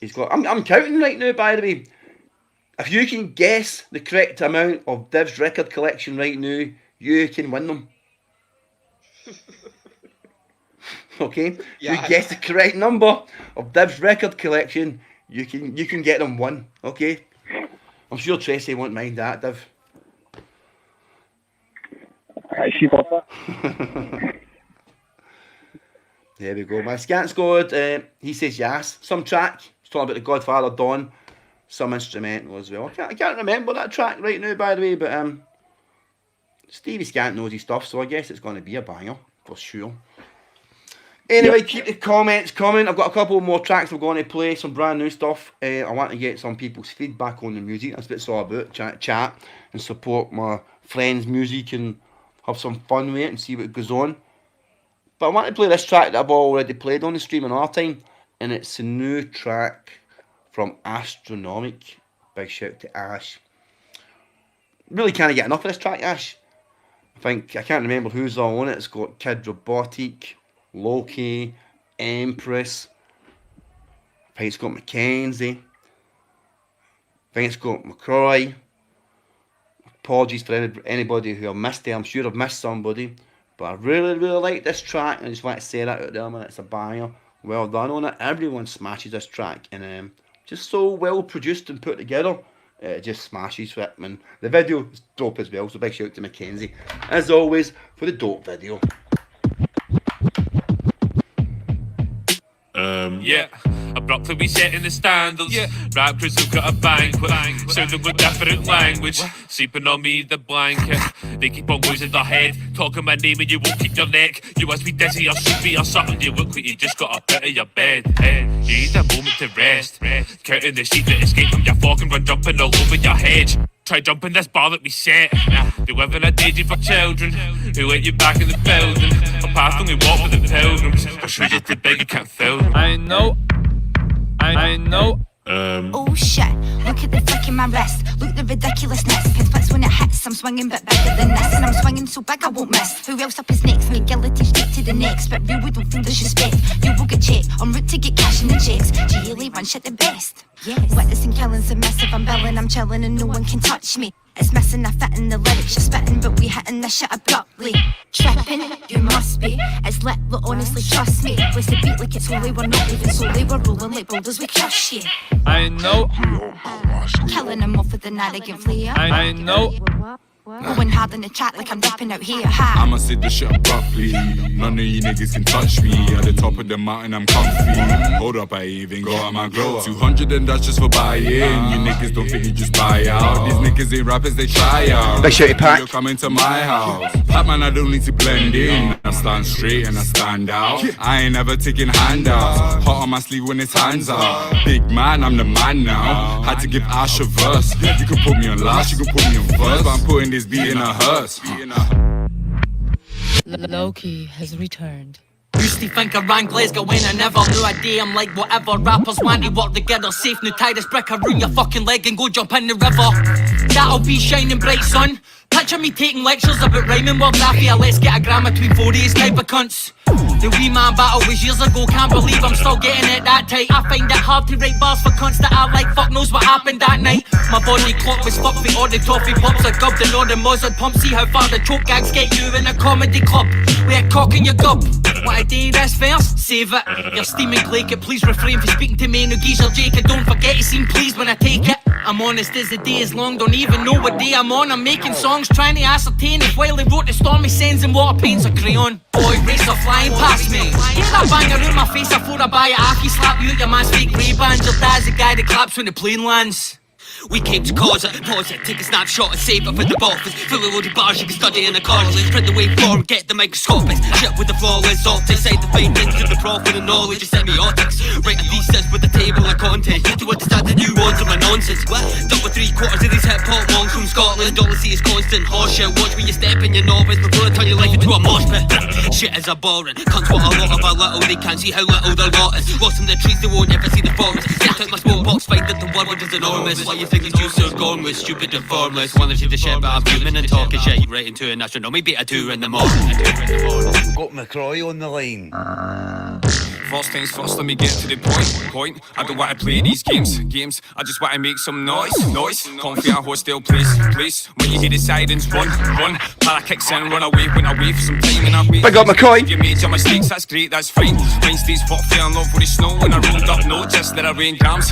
He's got. I'm counting right now, by the way. If you can guess the correct amount of Div's record collection right now, you can win them. Okay? Yeah. If you guess the correct number of Div's record collection, you can get them one. Okay? I'm sure Tracy won't mind that, Div. She bought that. There we go. My Scant Squad, he says yes. Some track. He's talking about the Godfather Dawn. Some instrumental as well. I can't remember that track right now, by the way, but Stevie Scant knows his stuff, so I guess it's going to be a banger for sure. Anyway, keep the comments coming. I've got a couple more tracks we're going to play, some brand new stuff. I want to get some people's feedback on the music. That's what it's all about. Chat and support my friends' music and have some fun with it and see what goes on. But I want to play this track that I've already played on the stream in our time, and it's a new track from Astronomic. Big shout to Ash. Really can't get enough of this track, Ash. I can't remember who's all on it. It's got Kid Robotic, Loki, Empress. I think it's got Mackenzie. I think it's got McCroy. Apologies for anybody who I've missed there. I'm sure I've missed somebody. But I really, really like this track. And I just want to say that out there, man. It's a banger. Well done on it. Everyone smashes this track. And just so well produced and put together. It just smashes it. And the video is dope as well. So big shout out to Mackenzie, as always, for the dope video. Yeah, abruptly we set in the standards. Rap crews have got a banquet, sounding with different language. Sleeping on me, the blanket. They keep on losing their head, talking my name and you won't keep your neck. You must be dizzy or sleepy or something. You look like you just got up out of your bed. You need a moment to rest. Counting the sheep that escape from your fog and run jumping all over your head. Try jumping this bar that we set. They live in a daydream for children who let you back in the building. A path only walk with the pilgrims. Our shoes are too big, you can't fill them. I know. Oh shit, look at the flick in my wrist. Look the ridiculousness. Pin splits when it hits. I'm swinging bit bigger than this. And I'm swinging so big I won't miss. Who else up is next? Me guillotine straight to the next. But real we don't feel disrespect. You will get checked. En route to get cash in the checks. GLA run shit the best. Yes. Witnessing killing submissive. I'm belling, I'm chilling and no one can touch me. It's missing a fit in the lyrics you're spitting, but we hitting this shit abruptly. Tripping, you must be. It's lit, but honestly trust me. Place the beat like it's holy, we're not even solely. We're rolling like boulders, we crush you. I know. Killing them off with an arrogant flair. I know. Going hard in the chat like I'm dipping out here. Ha. I'ma say this shit abruptly. None of you niggas can touch me. At the top of the mountain, I'm comfy. Hold up, I even got my glow. 200 and that's just for buying. You niggas don't think you just buy out. These niggas ain't rappers, they try out. Big shitty pack. You're coming to my house. Pac-Man, I don't need to blend in. I stand straight and I stand out. I ain't never taking handouts. Hot on my sleeve when it's hands out. Big man, I'm the man now. Had to give Ash a verse. You can put me on last, you can put me on first, but I'm putting this beat in a hearse. Loki has returned. Used to think I ran Glasgow when I never knew a day. I'm like whatever, rappers want to work together. Safe, now tie this brick around your fucking leg and go jump in the river. That'll be shining bright sun. Picture me taking lectures about rhyming words after you. Let's get a gram between 4 days type of cunts. The wee man battle was years ago, can't believe I'm still getting it that tight. I find it hard to write bars for cunts that I like. Fuck knows what happened that night. My body clock was fucked with all the toffee pops. I gubbed and all the Mozart pumps. See how far the choke gags get you in a comedy club. With a cock in your gob. What a day this verse? Save it. You're steaming Blake, please refrain from speaking to me. No geezer Jake, don't forget to seem pleased when I take it. I'm honest as the day is long, don't even know what day I'm on. I'm making songs trying to ascertain if Wiley wrote the stormy sands and water paints a crayon. Boy, racer flying past me. Get that banger out my face before I buy it. After slap you at your man's fake Ray-Bans. Your dad's the guy that claps when the plane lands. We came to cause it, pause it, take a snapshot and save it for the office. Fill the loaded bars, you can study in the college. Spread the way forward, get the microscopics. Shit with the flawless optics, side the findings to the profit and knowledge of semiotics. Write a thesis with a table of content to understand the nuance of from my nonsense. Done with 3/4 of these hip-hop songs from Scotland. All I see is constant horseshit. Watch where you step in your novice before I turn your life into a mosh pit. Shit is a boring. Cunts what a lot of a little. They can't see how little their lot is. Lost in the trees, they won't ever see the forest. Get out my smoke box, find that the world is enormous. Why you think it's just so gone with stupid and formless. Wanna see the shit, but I'm human and talking shit. Right into an astronomy, beat a 2 in the morning. Got McCroy on the line. First things first, let me get to the point. I don't want to play these games. I just want to make some noise. Comfy and hostile place. When you hear the sirens, run. Para kicks in, run away, went away for some time and I wait. Big up McCoy. You made your mistakes, that's great, that's fine. Wednesdays, fuck, fell in love with the snow when I rolled up, no, just let it rain grams.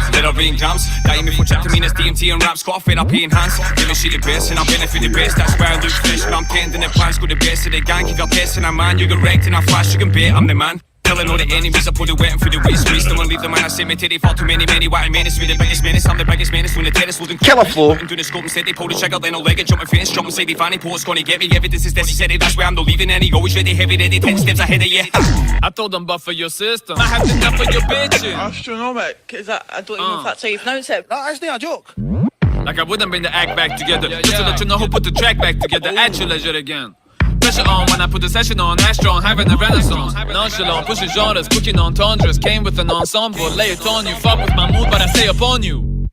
Dying before tryptamine, DMT and raps, got a fed up paying hands. Give me shit the best and I benefit the best. That's why I look fresh when I'm tending the plans. Go the best of the gang, keep your test and a man. You get wrecked in a flash, you can bet I'm the man. Telling all the enemies I put it wet for the waste. Don't wanna leave them in a cemetery. Far too many. What I menace with the biggest menace. I'm the biggest menace when the terrorists holding Killer flow. Doing the scope and said they pulled the trigger. Then I'll leg it, jump my face, jump inside the fanny post. Gonna get me evidence is necessary. That's why I'm not leaving any. Always ready, heavy, ready, 10 steps ahead of you. I told them buffer your system. I have enough for your bitches. Astronomic. Is that? I don't even know if that's how you pronounce it. That isn't a joke. Like I wouldn't bring the act back together. Just to let you know who put the track back together. At your leisure again. Pressure on when I put the session on. Astron having a renaissance. Nonchalant, pushing genres, cooking on tundras. Came with an ensemble, lay it on you. Fuck with my mood, but I stay upon you.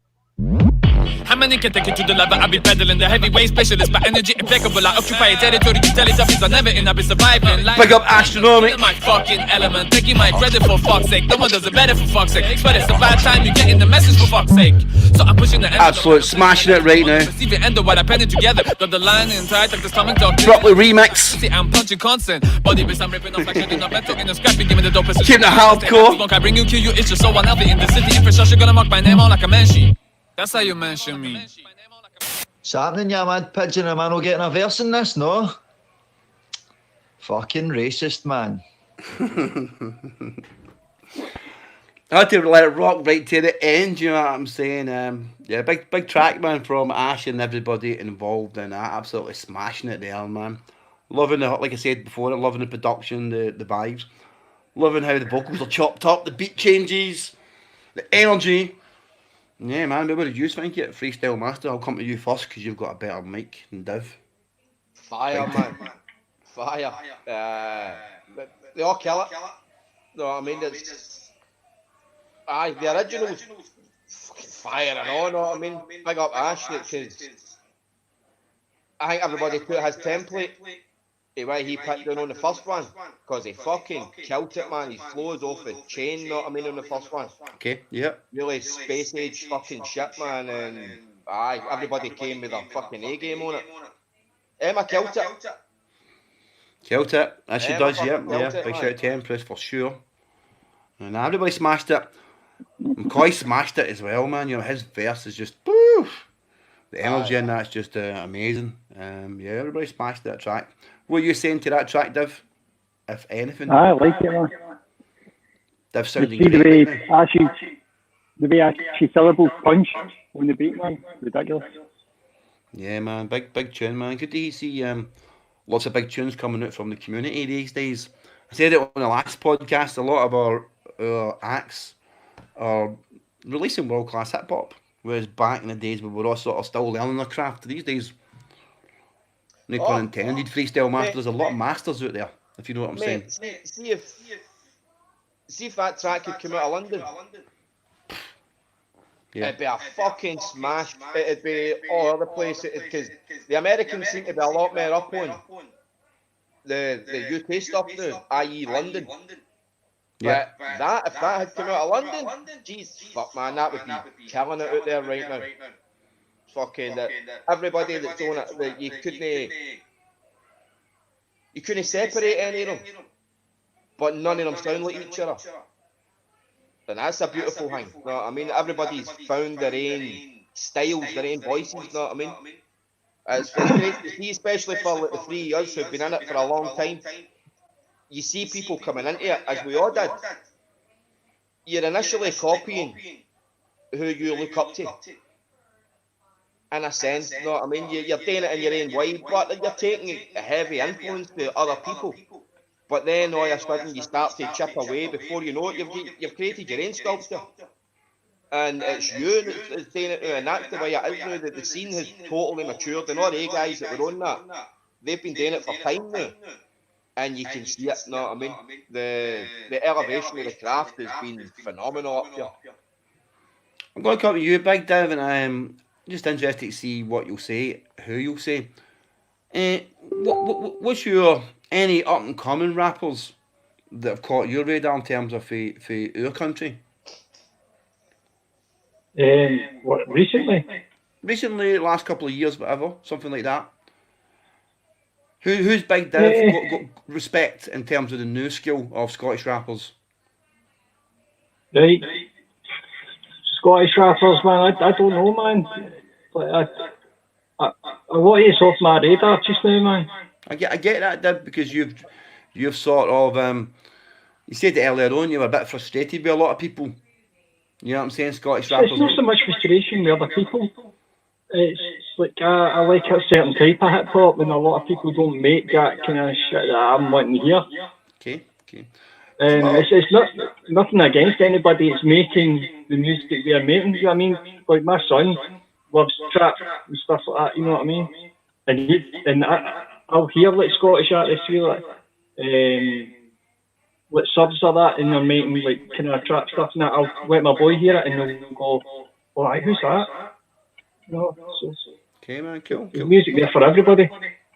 How many can take it to the level? I be peddling the heavyweight specialist, but energy impeccable. I occupy a territory. You tell it tough, I never in. I be surviving. Big up Astronomy. My fucking element, taking my credit for fuck's sake. No one does it better for fuck's sake. But it's a bad time you getting the message for fuck's sake. So I'm pushing the absolute smashing it right now. Receive the end of what I pen it together. Got the line in tight like the stomach dog. Properly remix. See, I'm punching constant. Body base, I'm ripping off like shit in a better in a scrappy. Give me the dopest. Keep the hardcore. Smoke, I bring you, kill you. It's just so unhealthy in the city. Infrastructure gonna mark my name on like a manshi. That's how you mention me. What's happening, yeah, man? Pigeon and man will getting a verse in this, no? Fucking racist, man. I had to let it rock right to the end, you know what I'm saying? Yeah, big track, man, from Ash and everybody involved in that. Absolutely smashing it there, man. Loving the, like I said before, loving the production, the vibes. Loving how the vocals are chopped up, the beat changes, the energy. Yeah, man, what did you think it? Freestyle Master, I'll come to you first because you've got a better mic than Div. Fire, man. Fire. They all kill it. No, I mean, it's... Aye, the original's fucking fire and all, know what I mean? Big up Ash, because I think everybody put his template why he picked down on the first one, because he fucking killed it, man. His flow is off the chain, know what I mean, on the first one. Okay, yeah. Really space age fucking shit, man, and aye, everybody came with a fucking A game on it. Emma killed it. Killed it, as she does, yeah. Big shout out to Empress for sure. And everybody smashed it. McCoy smashed it as well, man. You know, his verse is just, poof. The energy in that's just amazing. Yeah, everybody smashed that track. What are you saying to that track, Div? If anything? I like it, man. Div sounding great. The way she syllables punch on the beat, man. Ridiculous. Yeah, man. Big tune, man. Good to see lots of big tunes coming out from the community these days. I said it on the last podcast, a lot of our acts are releasing world-class hip-hop, whereas back in the days we were all sort of still learning the craft. These days, no pun intended, freestyle masters, there's a lot of masters out there, if you know what I'm saying. See if that track had come out of London, yeah. It'd be a fucking smash. It'd be all over the place, because the Americans seem to be a lot more up on the UK stuff now, i.e. London. Yeah. But if that had come out of London, jeez, fuck man, that would be killing it out there right now. Fucking everybody that's doing it, that you couldn't separate any of them, but none of them sound like each other. And that's a beautiful thing. You know what I mean? Everybody's found their own styles, their own voices. You know what I mean? It's great to see, especially for like the 3 years who've been in it for a long time. You see people coming into it, as we all did. You're initially copying who you look up to. In a sense, you know what I mean? You're doing it in your own way, but you're taking a heavy influence to other people. But then all of a sudden you start to chip away. Before you know it, you've created your own sculpture. And it's you that's saying it now, and that's the way it is now, that the scene has totally matured, and all the guys that were on that, they've been doing it for time now, and you can see it, you know what I mean? The elevation of the craft has been phenomenal up here. I'm going to come to you, Big Div, and I'm just interested to see what you'll say, who you'll say. What's your any up and coming rappers that have caught your radar in terms of for our country? What, recently? Recently, last couple of years, whatever, something like that. Who's Big Div got respect in terms of the new skill of Scottish rappers? Right. Scottish rappers, man, I don't know, man. Like, a lot is off my radar just now, man. I get that, Div, because you've sort of you said it earlier on, you were a bit frustrated with a lot of people. You know what I'm saying? Scottish rappers. It's not so much frustration with other people. It's like I like a certain type of hip hop, and a lot of people don't make that kind of shit that I'm wanting to hear. Okay. It's not nothing against anybody that's making the music that we're making. You know what I mean? Like my son loves trap and stuff like that. You know what I mean? And I'll hear like Scottish artists feel like subs of that, and they're making like kind of trap stuff and that. I'll let my boy hear it, and they'll go, "Alright, who's that?" No, okay, man, cool. Music there for everybody.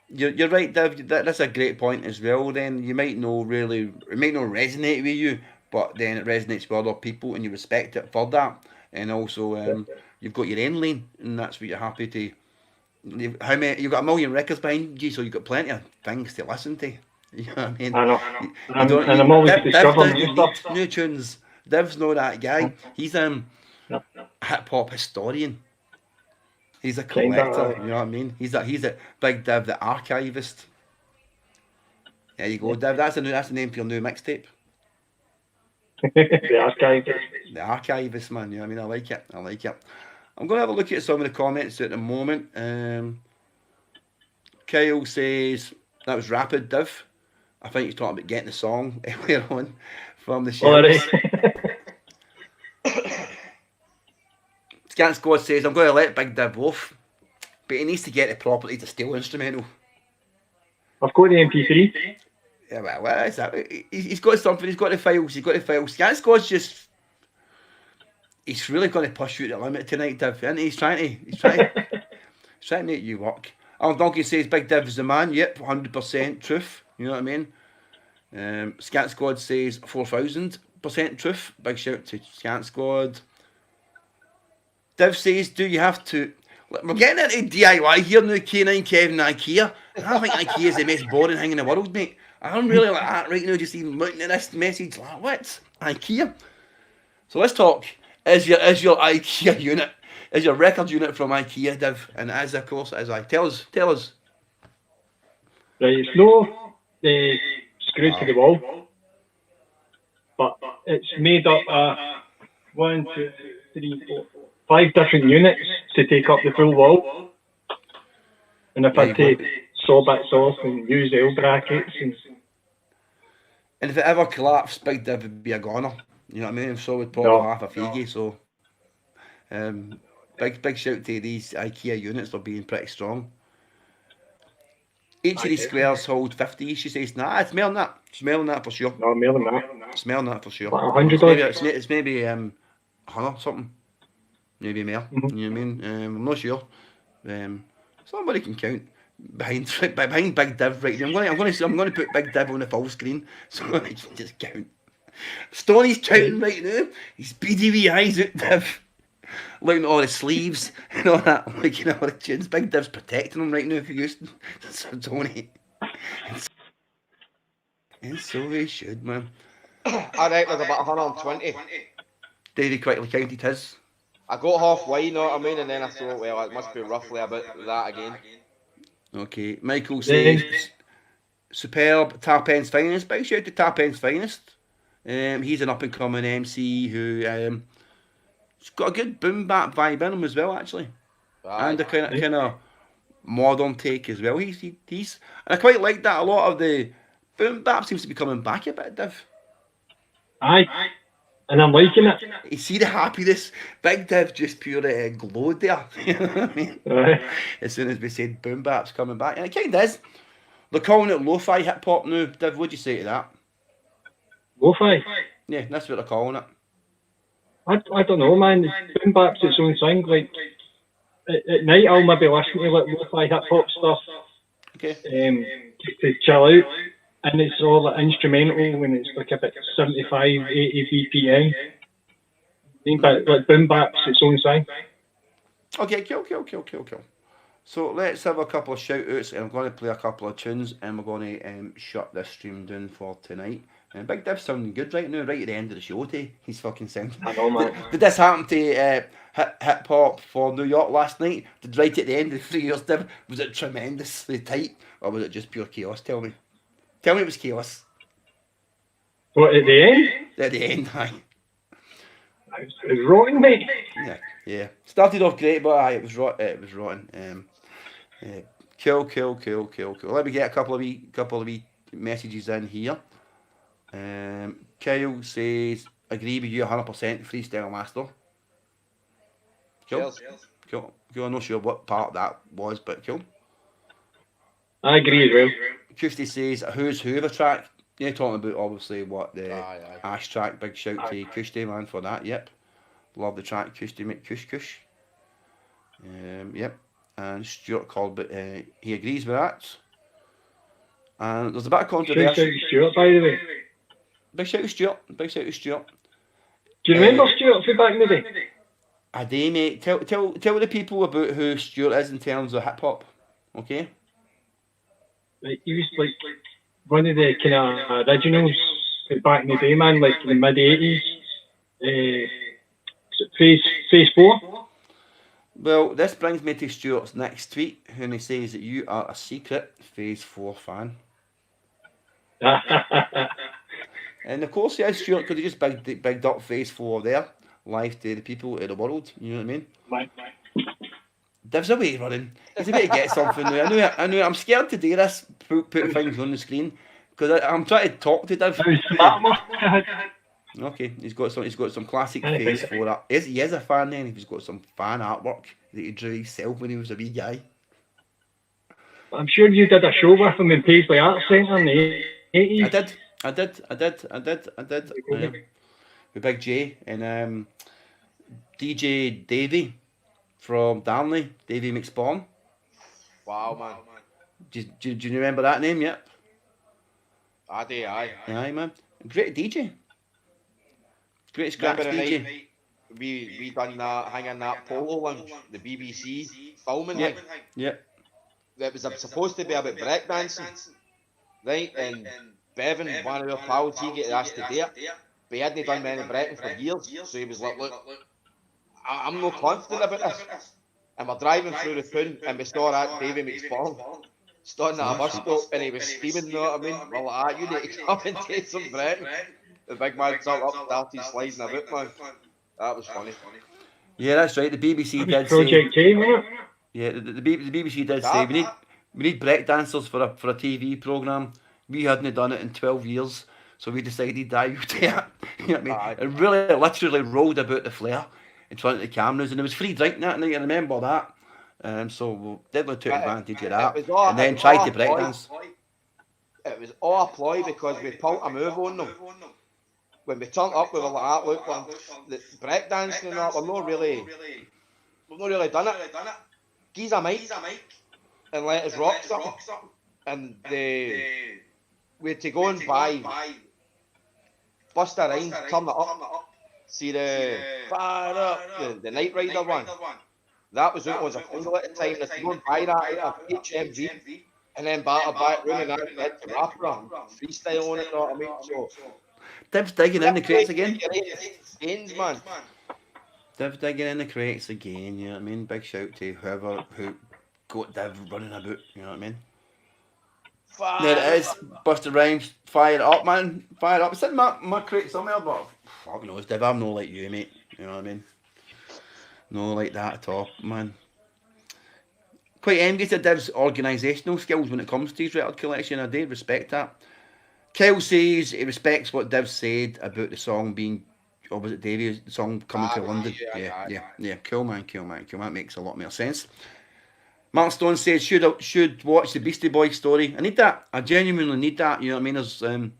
You're right, Div. That's a great point as well. Then it might not resonate with you, but then it resonates with other people, and you respect it for that. And also, you've got your own lane, and that's what you're happy to. You've got a million records behind you, so you've got plenty of things to listen to. You know what I mean? I know. And I'm always discovering new stuff. New tunes. Div's not that guy. He's a hip hop historian. He's a collector, you know what I mean? He's a Big Div, the archivist. There you go, Div. That's the name for your new mixtape. The archivist. The archivist, man. You know what I mean? I like it. I'm going to have a look at some of the comments at the moment. Kyle says that was rapid, Div. I think he's talking about getting the song earlier on from the show. Scant Squad says, I'm going to let Big Div off, but he needs to get the property to steal instrumental. I've got the MP3. Yeah, well, what is that? He's got something, he's got the files. Scant Squad's just... He's really going to push you to the limit tonight, Div, isn't he? He's trying to make you work. Alan Donkey says, Big Div is the man. Yep, 100% truth. You know what I mean? Scant Squad says, 4,000% truth. Big shout to Scant Squad. Div says, do you have to... We're getting into DIY here now, K9 Kevin IKEA. I think IKEA is the most boring thing in the world, mate. I'm really like that right now, just even looking at this message. Like, what? IKEA? So let's talk. Is your IKEA unit, is your record unit from IKEA, Div? And as of course, as I tell us. Right, it's no screwed to the wall, but it's made up of 1, 2, 3, 4, 5 different units to take up the full wall. And if I take saw bits off and use L brackets and if it ever collapsed, Big Div would be a goner. You know what I mean? So would probably half a Figgy. So big shout to these IKEA units for being pretty strong. Each of these squares hold 50. She says, nah, it's more than that. Smelling that for sure. No, more than that. Smelling that for sure. What, 100? It's maybe 100 something. Maybe more. You know what I mean? I'm not sure. Somebody can count behind Big Div right now. I'm going to put Big Div on the full screen so I can just count. Stoney's counting right now. He's beady wee eyes out, Div. Looking at all the sleeves and all that, looking at all the tunes. Big Div's protecting him right now for Houston. So Tony. And so he should, man. I reckon there's about 120. Davey quickly counted his. I got halfway, you know what I mean? And then I thought, well, it must be roughly about that again. Okay, Michael says, superb Tarpen's finest. Big shout to Tarpen's finest. He's an up-and-coming MC who he's got a good boom bap vibe in him as well, actually, and a kind of modern take as well. He's and I quite like that. A lot of the boom bap seems to be coming back a bit, Div. Aye, And I'm liking it. You see the happiness? Big Div just pure glowed there. You know what I mean? Right. As soon as we said boom bap's coming back. And it kind of is. They're calling it lo-fi hip-hop now. Div, what'd you say to that? Lo-fi? Yeah, that's what they're calling it. I don't know, man. Boom bap's its own thing. Like, at night I'll maybe listen to like lo-fi hip-hop stuff. Okay. To chill out. And it's all like instrumental when it's like about 75, 80 BPM. But like boom bap's its own thing. Okay, cool. So let's have a couple of shout outs, and I'm going to play a couple of tunes, and we're going to shut this stream down for tonight. And Big Div's sounding good right now, right at the end of the show today. He's fucking sounding. I know, man. Did this happen to hip hop for New York last night? Did right at the end of the 3 years, Div, was it tremendously tight, or was it just pure chaos? Tell me it was chaos. What, at the end? At the end, aye. It was rotten, mate. Yeah. Started off great, but aye, it was rotten. Cool. Let me get a couple of wee messages in here. Kyle says, agree with you 100%, Freestyle Master. Cool. I'm not sure what part that was, but cool. I agree as well. Kirsty says, a Who's Who of a track. Yeah, talking about obviously what the Ash track. Big shout to Kirsty, man, for that. Yep. Love the track, Kirsty McCush. Yep. And Stuart called, but he agrees with that. And there's a bit of controversy. Shout out to Stuart, by the way. Big shout to Stuart. Do you remember Stuart from back in the day? I do, mate. Tell the people about who Stuart is in terms of hip hop. Okay. Like, he was like one of the kind of originals back in the day, man. Like in the mid '80s. Phase 4. Well, this brings me to Stuart's next tweet, when he says that you are a secret Phase 4 fan. And of course he is, Stuart, because he just bigged up Phase 4 there, live to the people of the world, you know what I mean? Right. Div's away running. He's about to get something now. I know, I'm scared to do this, put things on the screen, because I'm trying to talk to Div. Okay, he's got some classic Phase 4 art. He is a fan then, if he's got some fan artwork that he drew himself when he was a wee guy. I'm sure you did a show with him in Paisley Arts Centre in the 80s. I did. With Big J and DJ Davey from Darnley, Davey McSpawn. Wow, man. Do you remember that name yet? I do, aye. Aye, man. Great DJ. Great scraps DJ. Night, we done that, hanging that polo lounge, the BBC filming thing. Yeah. It was supposed to be about breakdancing, right? And Bevan, one of our pals, he get asked to do it, but he hadn't done many breaking for years, so he was like, look, I'm not confident about this. And we're driving through the town, and we saw that Davey McSpawn standing at a bus stop, and he was screaming, you know what I mean? We're like, you need to come and take some breaking. The big man jumped up, started sliding about, man. That was funny. Yeah, that's right. The BBC did Project say. K, wasn't it? Yeah, the BBC did say we need breakdancers for a TV programme. We hadn't done it in 12 years, so we decided that you do it. You know what I mean? And really, literally rolled about the flare in front of the cameras, and there was free drink that night. I remember that. So we definitely took advantage of that, and then tried to breakdance. It was all a ploy because we pulled a move on them. When we turned up, we were like, look, the breakdancing and that, we've not really done it. Give us a mic and let us rock something. And we had to go and buy Busta Rhymes, turn it up. See the fire up, the Night Rider one. That was a single at the time. Let's go and buy that at HMV. And then buy it room and that had to rap around, freestyle on it, you know what I mean? So Div's digging in the crates again. Man. Div digging in the crates again, you know what I mean? Big shout to whoever who got Div running about, you know what I mean? There it is, Busta Rhymes, fire it up, man, fire it up. It's in my crate somewhere, but fuck knows, Div, I'm not like you, mate, you know what I mean? No like that at all, man. Quite envious of Div's organisational skills when it comes to his record collection. I do respect that. Kyle says he respects what Div said about the song being or was it Davey's song Coming to London? yeah, Yeah. Cool man. That makes a lot more sense. Mark Stone says should watch the Beastie Boys story. I need that. I genuinely need that. You know what I mean? There's I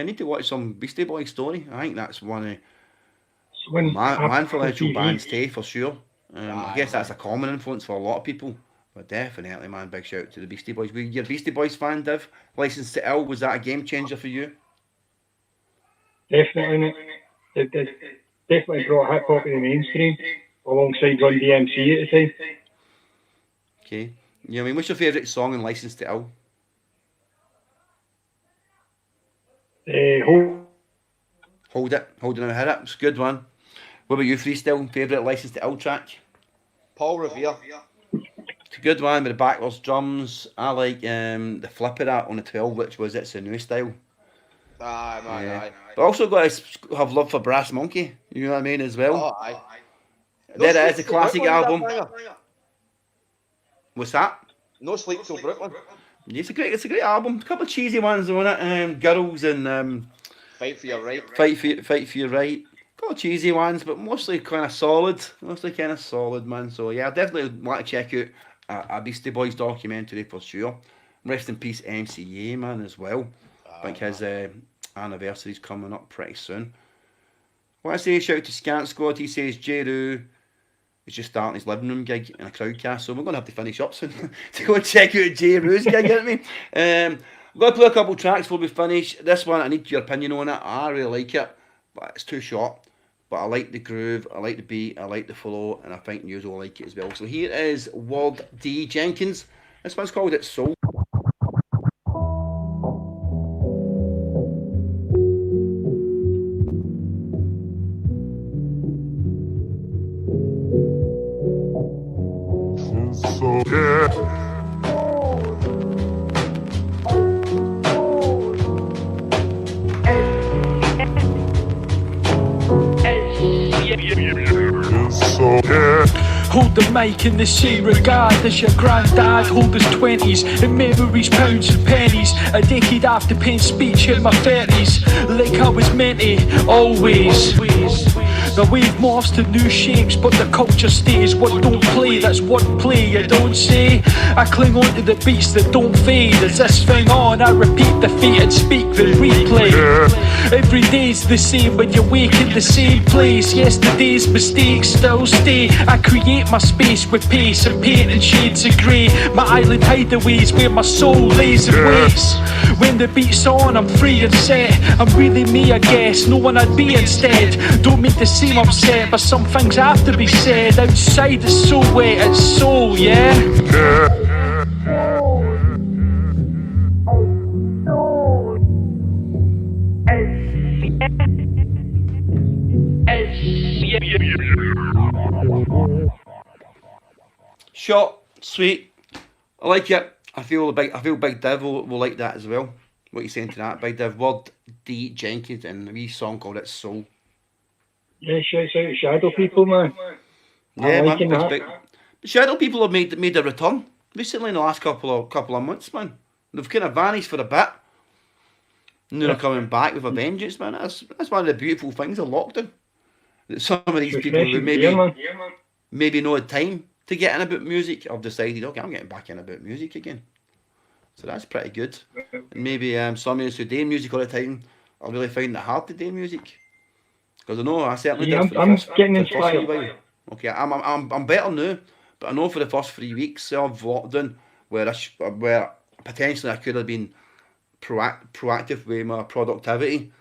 need to watch some Beastie Boys story. I think that's one of my influential bands too, for sure. I guess that's a common influence for a lot of people. But definitely, man, big shout out to the Beastie Boys. Were you a Beastie Boys fan, Div? Licensed to Ill, was that a game changer for you? Definitely, mate. It definitely brought hip hop to the mainstream alongside Run DMC at the time. Okay. Yeah, I mean, what's your favourite song in Licensed to Ill? Hold It Now Hit It. It's a good one. What about you, Freestyle? Favourite Licensed to Ill track? Paul Revere. It's a good one with the backwards drums. I like the flip of that on the 12, which was It's a New Style. Aye. But also got to have love for Brass Monkey, you know what I mean, as well. Oh, aye. There it is, a classic album. What's that? No Sleep Till Brooklyn. Yeah, it's a great album. A couple of cheesy ones on it. Girls and Fight for Your Right. Fight for Your Right. A couple of cheesy ones, but mostly kind of solid. Man. So yeah, I definitely want to check out a Beastie Boys documentary for sure. Rest in peace, MCA, man, as well. I think his anniversary's coming up pretty soon. I want to say shout out to Scant Squad. He says J-Roo is just starting his living room gig in a crowdcast, so we're going to have to finish up soon to go and check out J-Roo's gig, get me? I'm going to play a couple of tracks before we finish. This one, I need your opinion on it. I really like it, but it's too short. But I like the groove, I like the beat, I like the flow, and I think you will like it as well. So here is Ward D. Jenkins. This one's called It's Soul. Hold the mic in the same regard as your granddad hold his 20s in memories, pounds and pennies. A decade after paying speech in my 30s, like I was meant to, always. The wave morphs to new shapes, but the culture stays. What don't play, that's what play, you don't say. I cling on to the beats that don't fade. Is this thing on? I repeat the fate and speak the replay. Every day's the same when you wake in the same place. Yesterday's mistakes still stay. I create my space with pace and paint and shades of grey. My island hideaways where my soul lays and waits. When the beat's on, I'm free and set. I'm really me, I guess, no one I'd be instead. Don't make the seem upset, but some things have to be said. Outside it's so wet, it's soul, yeah? Short, sweet. I like it. I feel Big Div will like that as well. What are you saying to that, Big Div? Ward D. Jenkins and a wee song called It's Soul. Yeah, shouts out to Shadow People, man. Yeah, liking man. that. Shadow People have made a return recently in the last couple of months, man. They've kind of vanished for a bit. And they're coming back with a vengeance, man. That's one of the beautiful things of lockdown. That some of these people who maybe no time to get in about music have decided, okay, I'm getting back in about music again. So that's pretty good. And maybe some of us who do music all the time are really finding it hard to do music. Because I know I certainly did. I'm getting inspired. Okay, I'm better now, but I know for the first 3 weeks of lockdown, where potentially I could have been proactive with my productivity,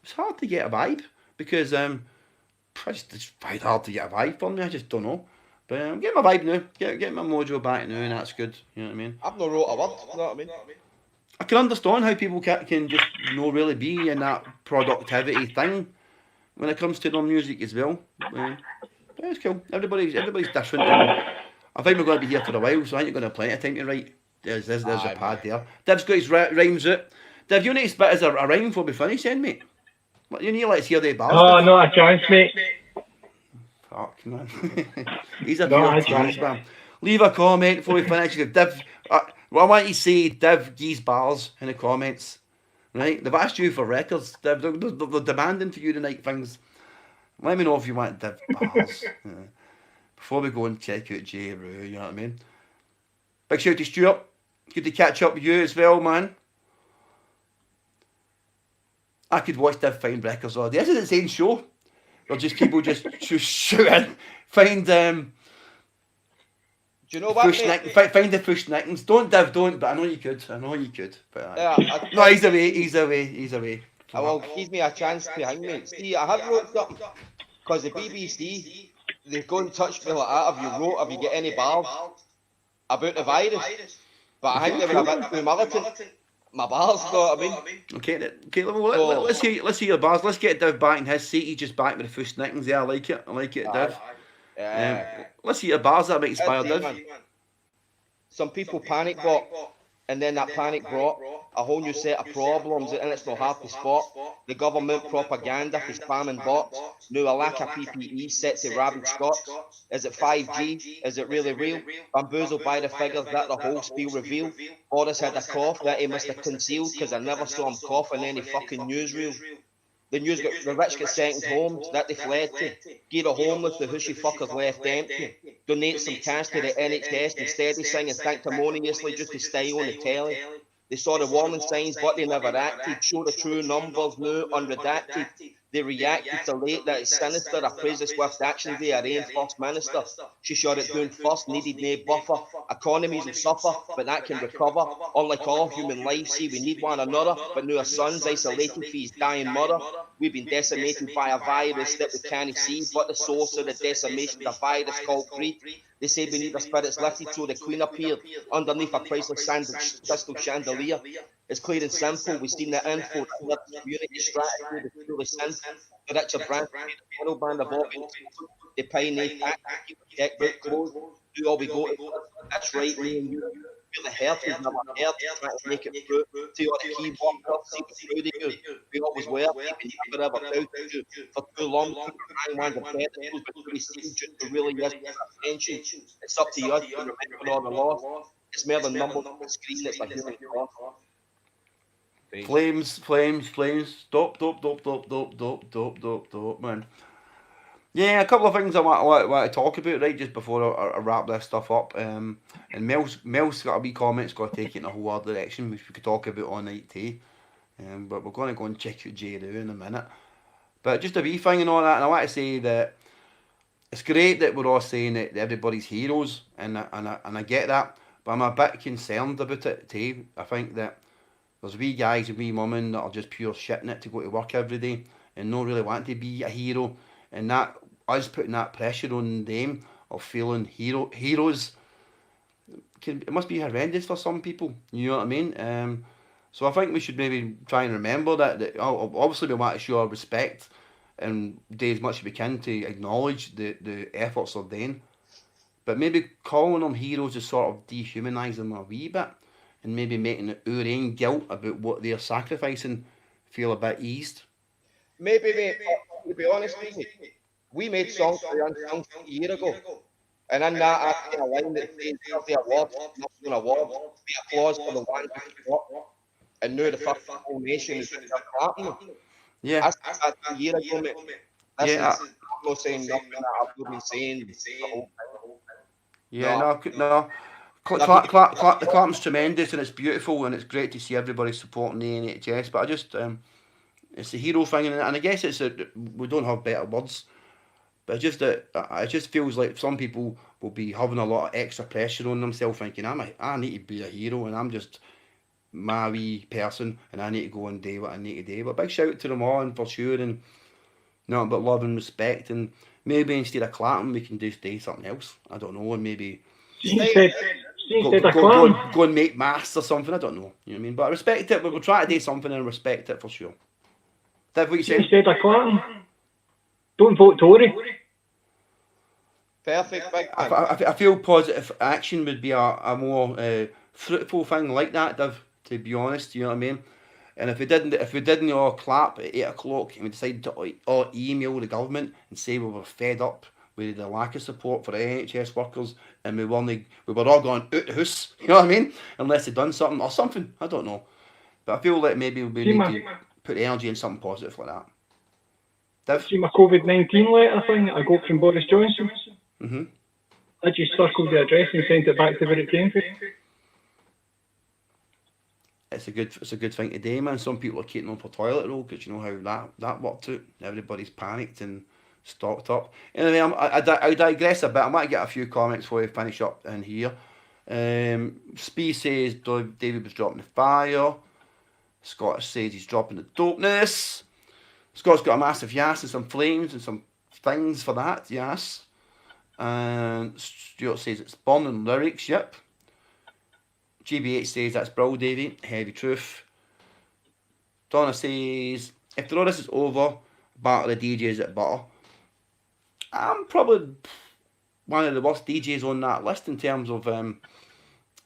it's hard to get a vibe because it's very hard to get a vibe for me. I just don't know. But I'm getting my vibe now, getting my mojo back now, and that's good. You know what I mean? I've not wrote a word. You know what I mean? I can understand how people can just really be in that productivity thing when it comes to their music as well. But it's cool. Everybody's different. And I think we're going to be here for a while, so I think you're going to have plenty of time to write. There's a pad there. Div's got his rhymes out. Div, you need to spit as a rhyme before we finish then, mate. You need to let's hear the bars. Oh, not a chance, mate. Fuck, man. He's a pure chance, man. Leave a comment before we finish. Div, I want you to say Div G's bars in the comments. Right? They've asked you for records. They're demanding for you tonight things. Let me know if you want Div bars. Before we go and check out J. Roo, you know what I mean? Big shout to Stuart. Good to catch up with you as well, man. I could watch Div find records all day. This is the same show. Or just people just shooting. Find Do you know what? Find the push nickings. Don't Div, don't. But I know you could. But no, he's away. Well, give me a chance to hang me. See, I have wrote something because the BBC they go and touch me like that. Have you got any bars about the virus? But I think they were a bit too militant. My bars, know what I mean? Okay, let's hear your bars. Let's get Div back in his seat. He's just back with the fush nickings. Yeah, I like it, Div. Let's hear your bars that might inspire Div. Some people panic bought, and then that panic brought a whole new set of problems, and it's not hard to spot. The government propaganda for spamming bots. Now a lack of PPE sets a rabid Scots. Is it 5G? Is it really real? Bamboozled by the figures that the whole spiel revealed. Boris had a cough that he must have concealed, because I never saw him cough in any fucking newsreel. The rich get sent homes that they fled to. Gear the homeless, the hushy fuckers left empty. Donate some cash to the NHS instead of singing sanctimoniously just to stay on the telly. They saw the warning signs, but they never acted. Show the true numbers now unredacted. They reacted so late that it's sinister. I praise the swift action they arraigned First Minister. She shot it down first, needed no buffer. Economies will suffer, but that can recover. Unlike all human life, see, we need one another. But now our son's isolated for his dying mother. We've been decimated by a virus that we can't see, but the source of the decimation, the virus called greed. They say we need our spirits lifted so the Queen appeared underneath a priceless crystal chandelier. It's clear and simple. We've seen the info that the community strategy is truly sinful. The richer branch, the middle band of organs, the pioneer tactic, check book closed, do all we go to. That's right, me and you. Feel the hurt we've never heard, trying to make it through. See all the key workers, see the through to you. We always were, we never ever doubted you. For too long, I wanted to bet it was between scenes just to really yes, attention. It's up to you to remember all the loss. It's more than numbers on the screen, it's like human cost. Flames. Dope, man. Yeah, a couple of things I want to talk about, right, just before I wrap this stuff up. And Mel's got a wee comment, it's got to take it in a whole other direction, which we could talk about all night too. But we're going to go and check out J. Roo in a minute. But just a wee thing and all that, and I want to say that it's great that we're all saying that everybody's heroes, and I get that, but I'm a bit concerned about it too. I think that there's wee guys and wee women that are just pure shitting it to go to work every day and not really want to be a hero, and that us putting that pressure on them of feeling heroes, it must be horrendous for some people. You know what I mean? So I think we should maybe try and remember that obviously we want to show our respect and do as much as we can to acknowledge the efforts of them, but maybe calling them heroes is sort of dehumanising them a wee bit, and maybe making our own guilt about what they're sacrificing feel a bit eased. Maybe, mate, to be honest with you, we made songs for young songs a year ago, and in that I see a line that says, the awards, not an award, be applause for the ones who fought, and now the fucking whole nation is clapping. Yeah. That's a year ago, mate. I'm not saying nothing that I've been saying the whole time. Yeah, no. The clapping's tremendous and it's beautiful and it's great to see everybody supporting the NHS, but I just it's a hero thing, and I guess we don't have better words, but it's just that it just feels like some people will be having a lot of extra pressure on themselves, thinking I need to be a hero and I'm just my wee person and I need to go and do what I need to do. But big shout out to them all and for sure, and nothing but love and respect, and maybe instead of clapping we can just do something else. I don't know, and maybe go and make masks or something. I don't know. You know what I mean? But I respect it. We'll try to do something and respect it for sure. That's what you said. Instead of clapping, don't vote Tory. Perfect. I feel positive action would be a more fruitful thing like that, Div, to be honest. You know what I mean? And if we didn't all clap at 8 o'clock and we decided to all email the government and say we were fed up with the lack of support for the NHS workers, and we were all going out the house, you know what I mean? Unless they'd done something or something, I don't know. But I feel like maybe we See need my- to put energy in something positive like that. Div? See my COVID-19 letter thing that I got from Boris Johnson? Mm-hmm. I just circled the address and sent it back to where it came from. It's a good thing today, man. Some people are keeping on for toilet roll because you know how that worked out. Everybody's panicked and stocked up. Anyway, I digress a bit. I might get a few comments before we finish up in here. Spee says David was dropping the fire. Scott says he's dropping the dopeness. Scott's got a massive yes and some flames and some things for that, yes. And Stuart says it's burning lyrics, yep. GBH says that's bro, Davey, heavy truth. Donna says if the notice is over, battle the DJs at butter. I'm probably one of the worst DJs on that list in terms of am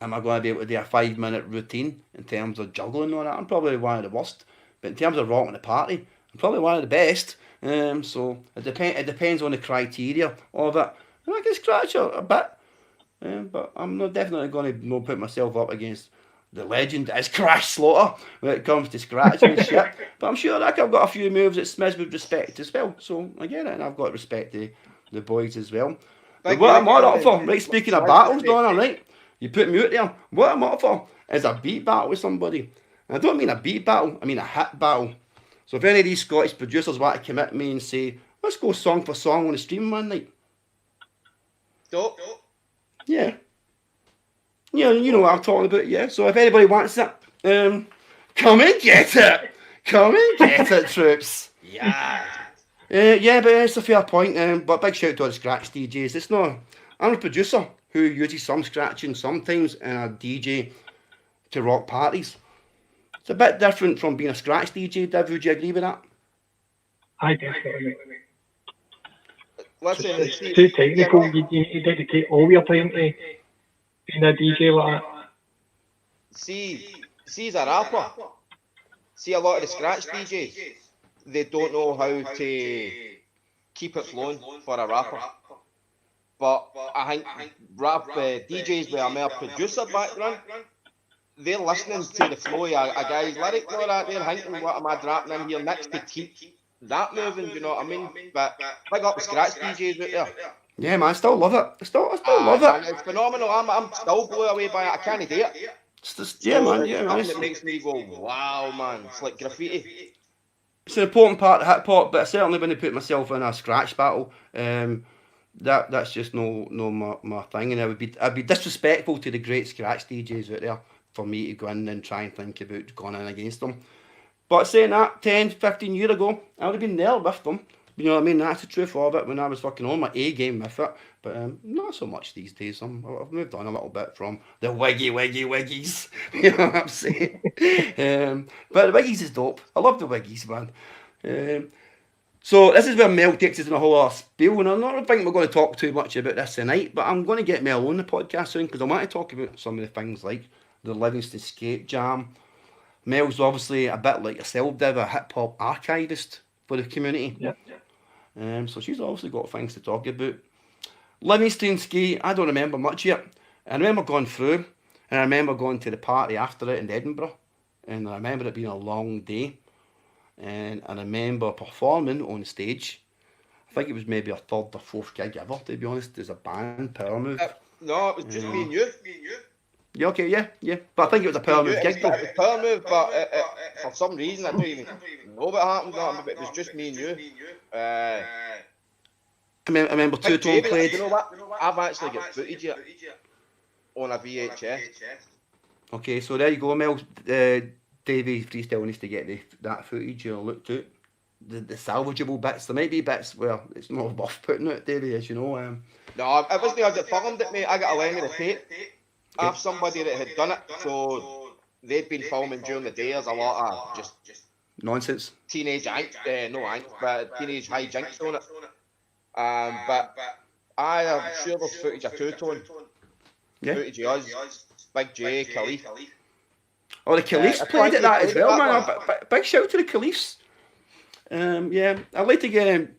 I going to be able to do a 5-minute routine in terms of juggling on that? I'm probably one of the worst. But in terms of rocking the party, I'm probably one of the best. So it depends on the criteria of it. And I can scratch a bit. But I'm not definitely going to put myself up against the legend that is Crash Slaughter when it comes to scratching and shit. But I'm sure that I've got a few moves that Smith would respect as well. So I get it, and I've got respect to the boys as well. But what I'm up for, right, speaking of battles, Donna, right? You put me out there. What I'm up for is a beat battle with somebody. And I don't mean a beat battle, I mean a hit battle. So if any of these Scottish producers want to commit me and say, let's go song for song on the stream one night. Dope. Yeah. Yeah, you know what I'm talking about, yeah. So if anybody wants it, come and get it. Come and get it, troops. Yeah. Yeah, but it's a fair point. But big shout out to all the scratch DJs. It's not. I'm a producer who uses some scratching sometimes and a DJ to rock parties. It's a bit different from being a scratch DJ. Div, would you agree with that? I definitely. Listen, It's too technical. You need to dedicate all your time to being a DJ like that. See as a rapper, see a lot of the scratch DJs, they don't know how to keep it flowing for a rapper. But I think rap DJs with a more producer background, they're listening to the flow of a guy's lyric or that, they're thinking, what am I dropping in here next to keep that moving, you know what I mean? But big up the scratch DJs out there. Yeah, man, I still love it. I still love Man, it. it's phenomenal. I'm still blown away by it. I can't do it. It's just, yeah, man. Yeah, man. It makes me go, wow, man. It's like graffiti. It's an important part of hip hop, but certainly when I put myself in a scratch battle, that's just no my thing, and I'd be disrespectful to the great scratch DJs out there for me to go in and try and think about going in against them. But saying that, 10, 15 years ago, I would have been there with them. You know what I mean? That's the truth of it when I was fucking on my A game with it. But not so much these days. I've moved on a little bit from the wiggies. You know what I'm saying? But the wiggies is dope. I love the wiggies, man. So this is where Mel takes us in a whole lot of spiel. And I don't think we're going to talk too much about this tonight, but I'm going to get Mel on the podcast soon because I want to talk about some of the things like the Livingston Skate Jam. Mel's obviously a bit like yourself, Div, a hip-hop archivist for the community. Yeah. So she's obviously got things to talk about. Livingston Skate, I don't remember much yet. I remember going through, and I remember going to the party after it in Edinburgh, and I remember it being a long day, and I remember performing on stage. I think it was maybe a third or fourth gig ever, to be honest, as a band, Power Move. No, it was just me and you. Yeah, okay, yeah. But I think it was a Power Move gig, though. It was Power Move, but for some reason, I don't even know what happened, but it was just me and you. I remember Two Tone David, played. You know what? I've actually got footage here on a VHS. Okay, so there you go, Mel. Davey Freestyle needs to get that footage looked at. The salvageable bits. There might be bits where it's not worth putting out, Davey, as you know. No, it wasn't I got filmed it, mate. I got a line of the tape. I have somebody that had done it, so they'd been filming during the day. There's a lot of just nonsense. Teenage but teenage hijinks on it. But I am sure there's footage of Two Tone. Yeah. Footage of us, Big J, Khalif. Oh, the Caliphs played at that as well, man. Big shout to the Caliphs. Yeah, I'd like to get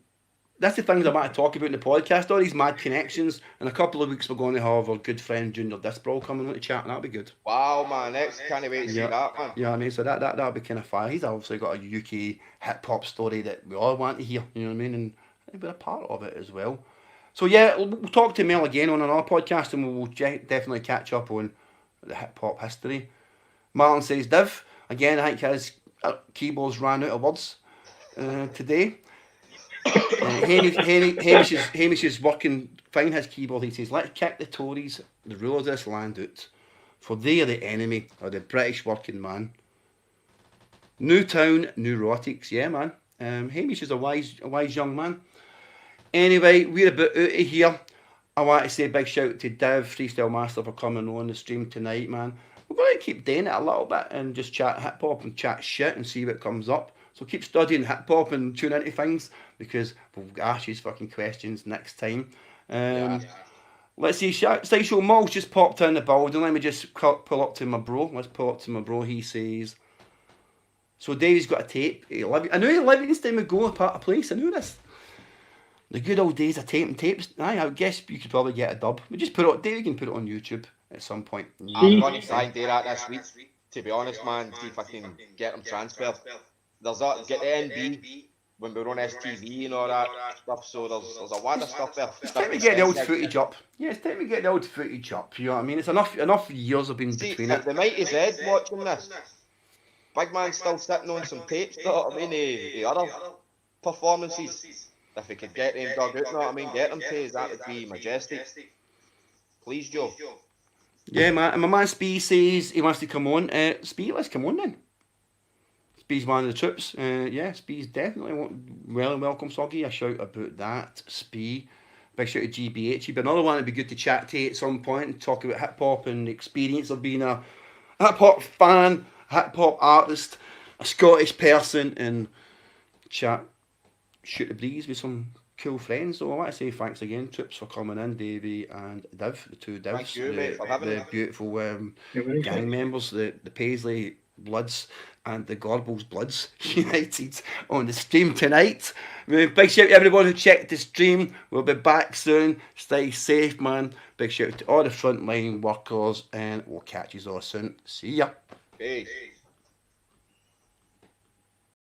that's the things I want to talk about in the podcast. All these mad connections. In a couple of weeks, we're going to have our good friend Junior Disbro coming on to chat, and that'll be good. Wow, man, next can't wait to see that, man. Yeah, I mean, so that'll be kind of fire. He's obviously got a UK hip hop story that we all want to hear. You know what I mean? And he'll be a part of it as well. So yeah, we'll talk to Mel again on another podcast, and we'll definitely catch up on the hip hop history. Marlon says, Div, again, I think his keyboards ran out of words today. Hamish is working fine his keyboard. He says, let's kick the Tories, the rulers of this land, out, for they are the enemy of the British working man. New town, neurotics. Yeah, man. Hamish is a wise young man. Anyway, we're about out of here. I want to say a big shout out to Div Freestyle Master for coming on the stream tonight, man. We're going to keep doing it a little bit and just chat hip hop and chat shit and see what comes up. So keep studying hip hop and tune into things, because we'll ask you fucking questions next time. Let's see, Sideshow Malls just popped in the building. Let me just pull up to my bro. Let's pull up to my bro. He says, so Dave's got a tape. I knew Livingston would go apart a place. I knew this. The good old days of tape and tapes. I guess you could probably get a dub. We just put it. Dave, you can put it on YouTube at some point. I'm going to try and do that this week. To be honest, man, see if I can get them transferred. There's that, get the NB when we were on STV and all that stuff, so there's a lot of stuff there. It's time to get the old footage up. Yeah, it's time to get the old footage up. You know what I mean? It's enough years have been between it. The Mighty Zed watching this, big man still sitting on some tapes, you know what I mean, the other performances. If we could get them dug out, you know what I mean, get them to us, that would be majestic. Please, Joe. Yeah, man. And my man Spee says he wants to come on. Spee, let's come on then. Spee's one of the troops. Yeah, Spee's definitely well and welcome, Soggy. A shout about that, Spee. Big shout to GBH. He'd be another one that'd be good to chat to at some point and talk about hip hop and the experience of being a hip hop fan, hip hop artist, a Scottish person, and shoot the breeze with some cool friends. So I want to say thanks again, troops, for coming in, Davey and Div, the two Divs, Thank you, mate, for having the beautiful gang members, the Paisley Bloods and the Gorbals Bloods united on the stream tonight. Big shout out to everyone who checked the stream. We'll be back soon. Stay safe, man. Big shout out to all the frontline workers, and we'll catch you all soon. See ya. Peace.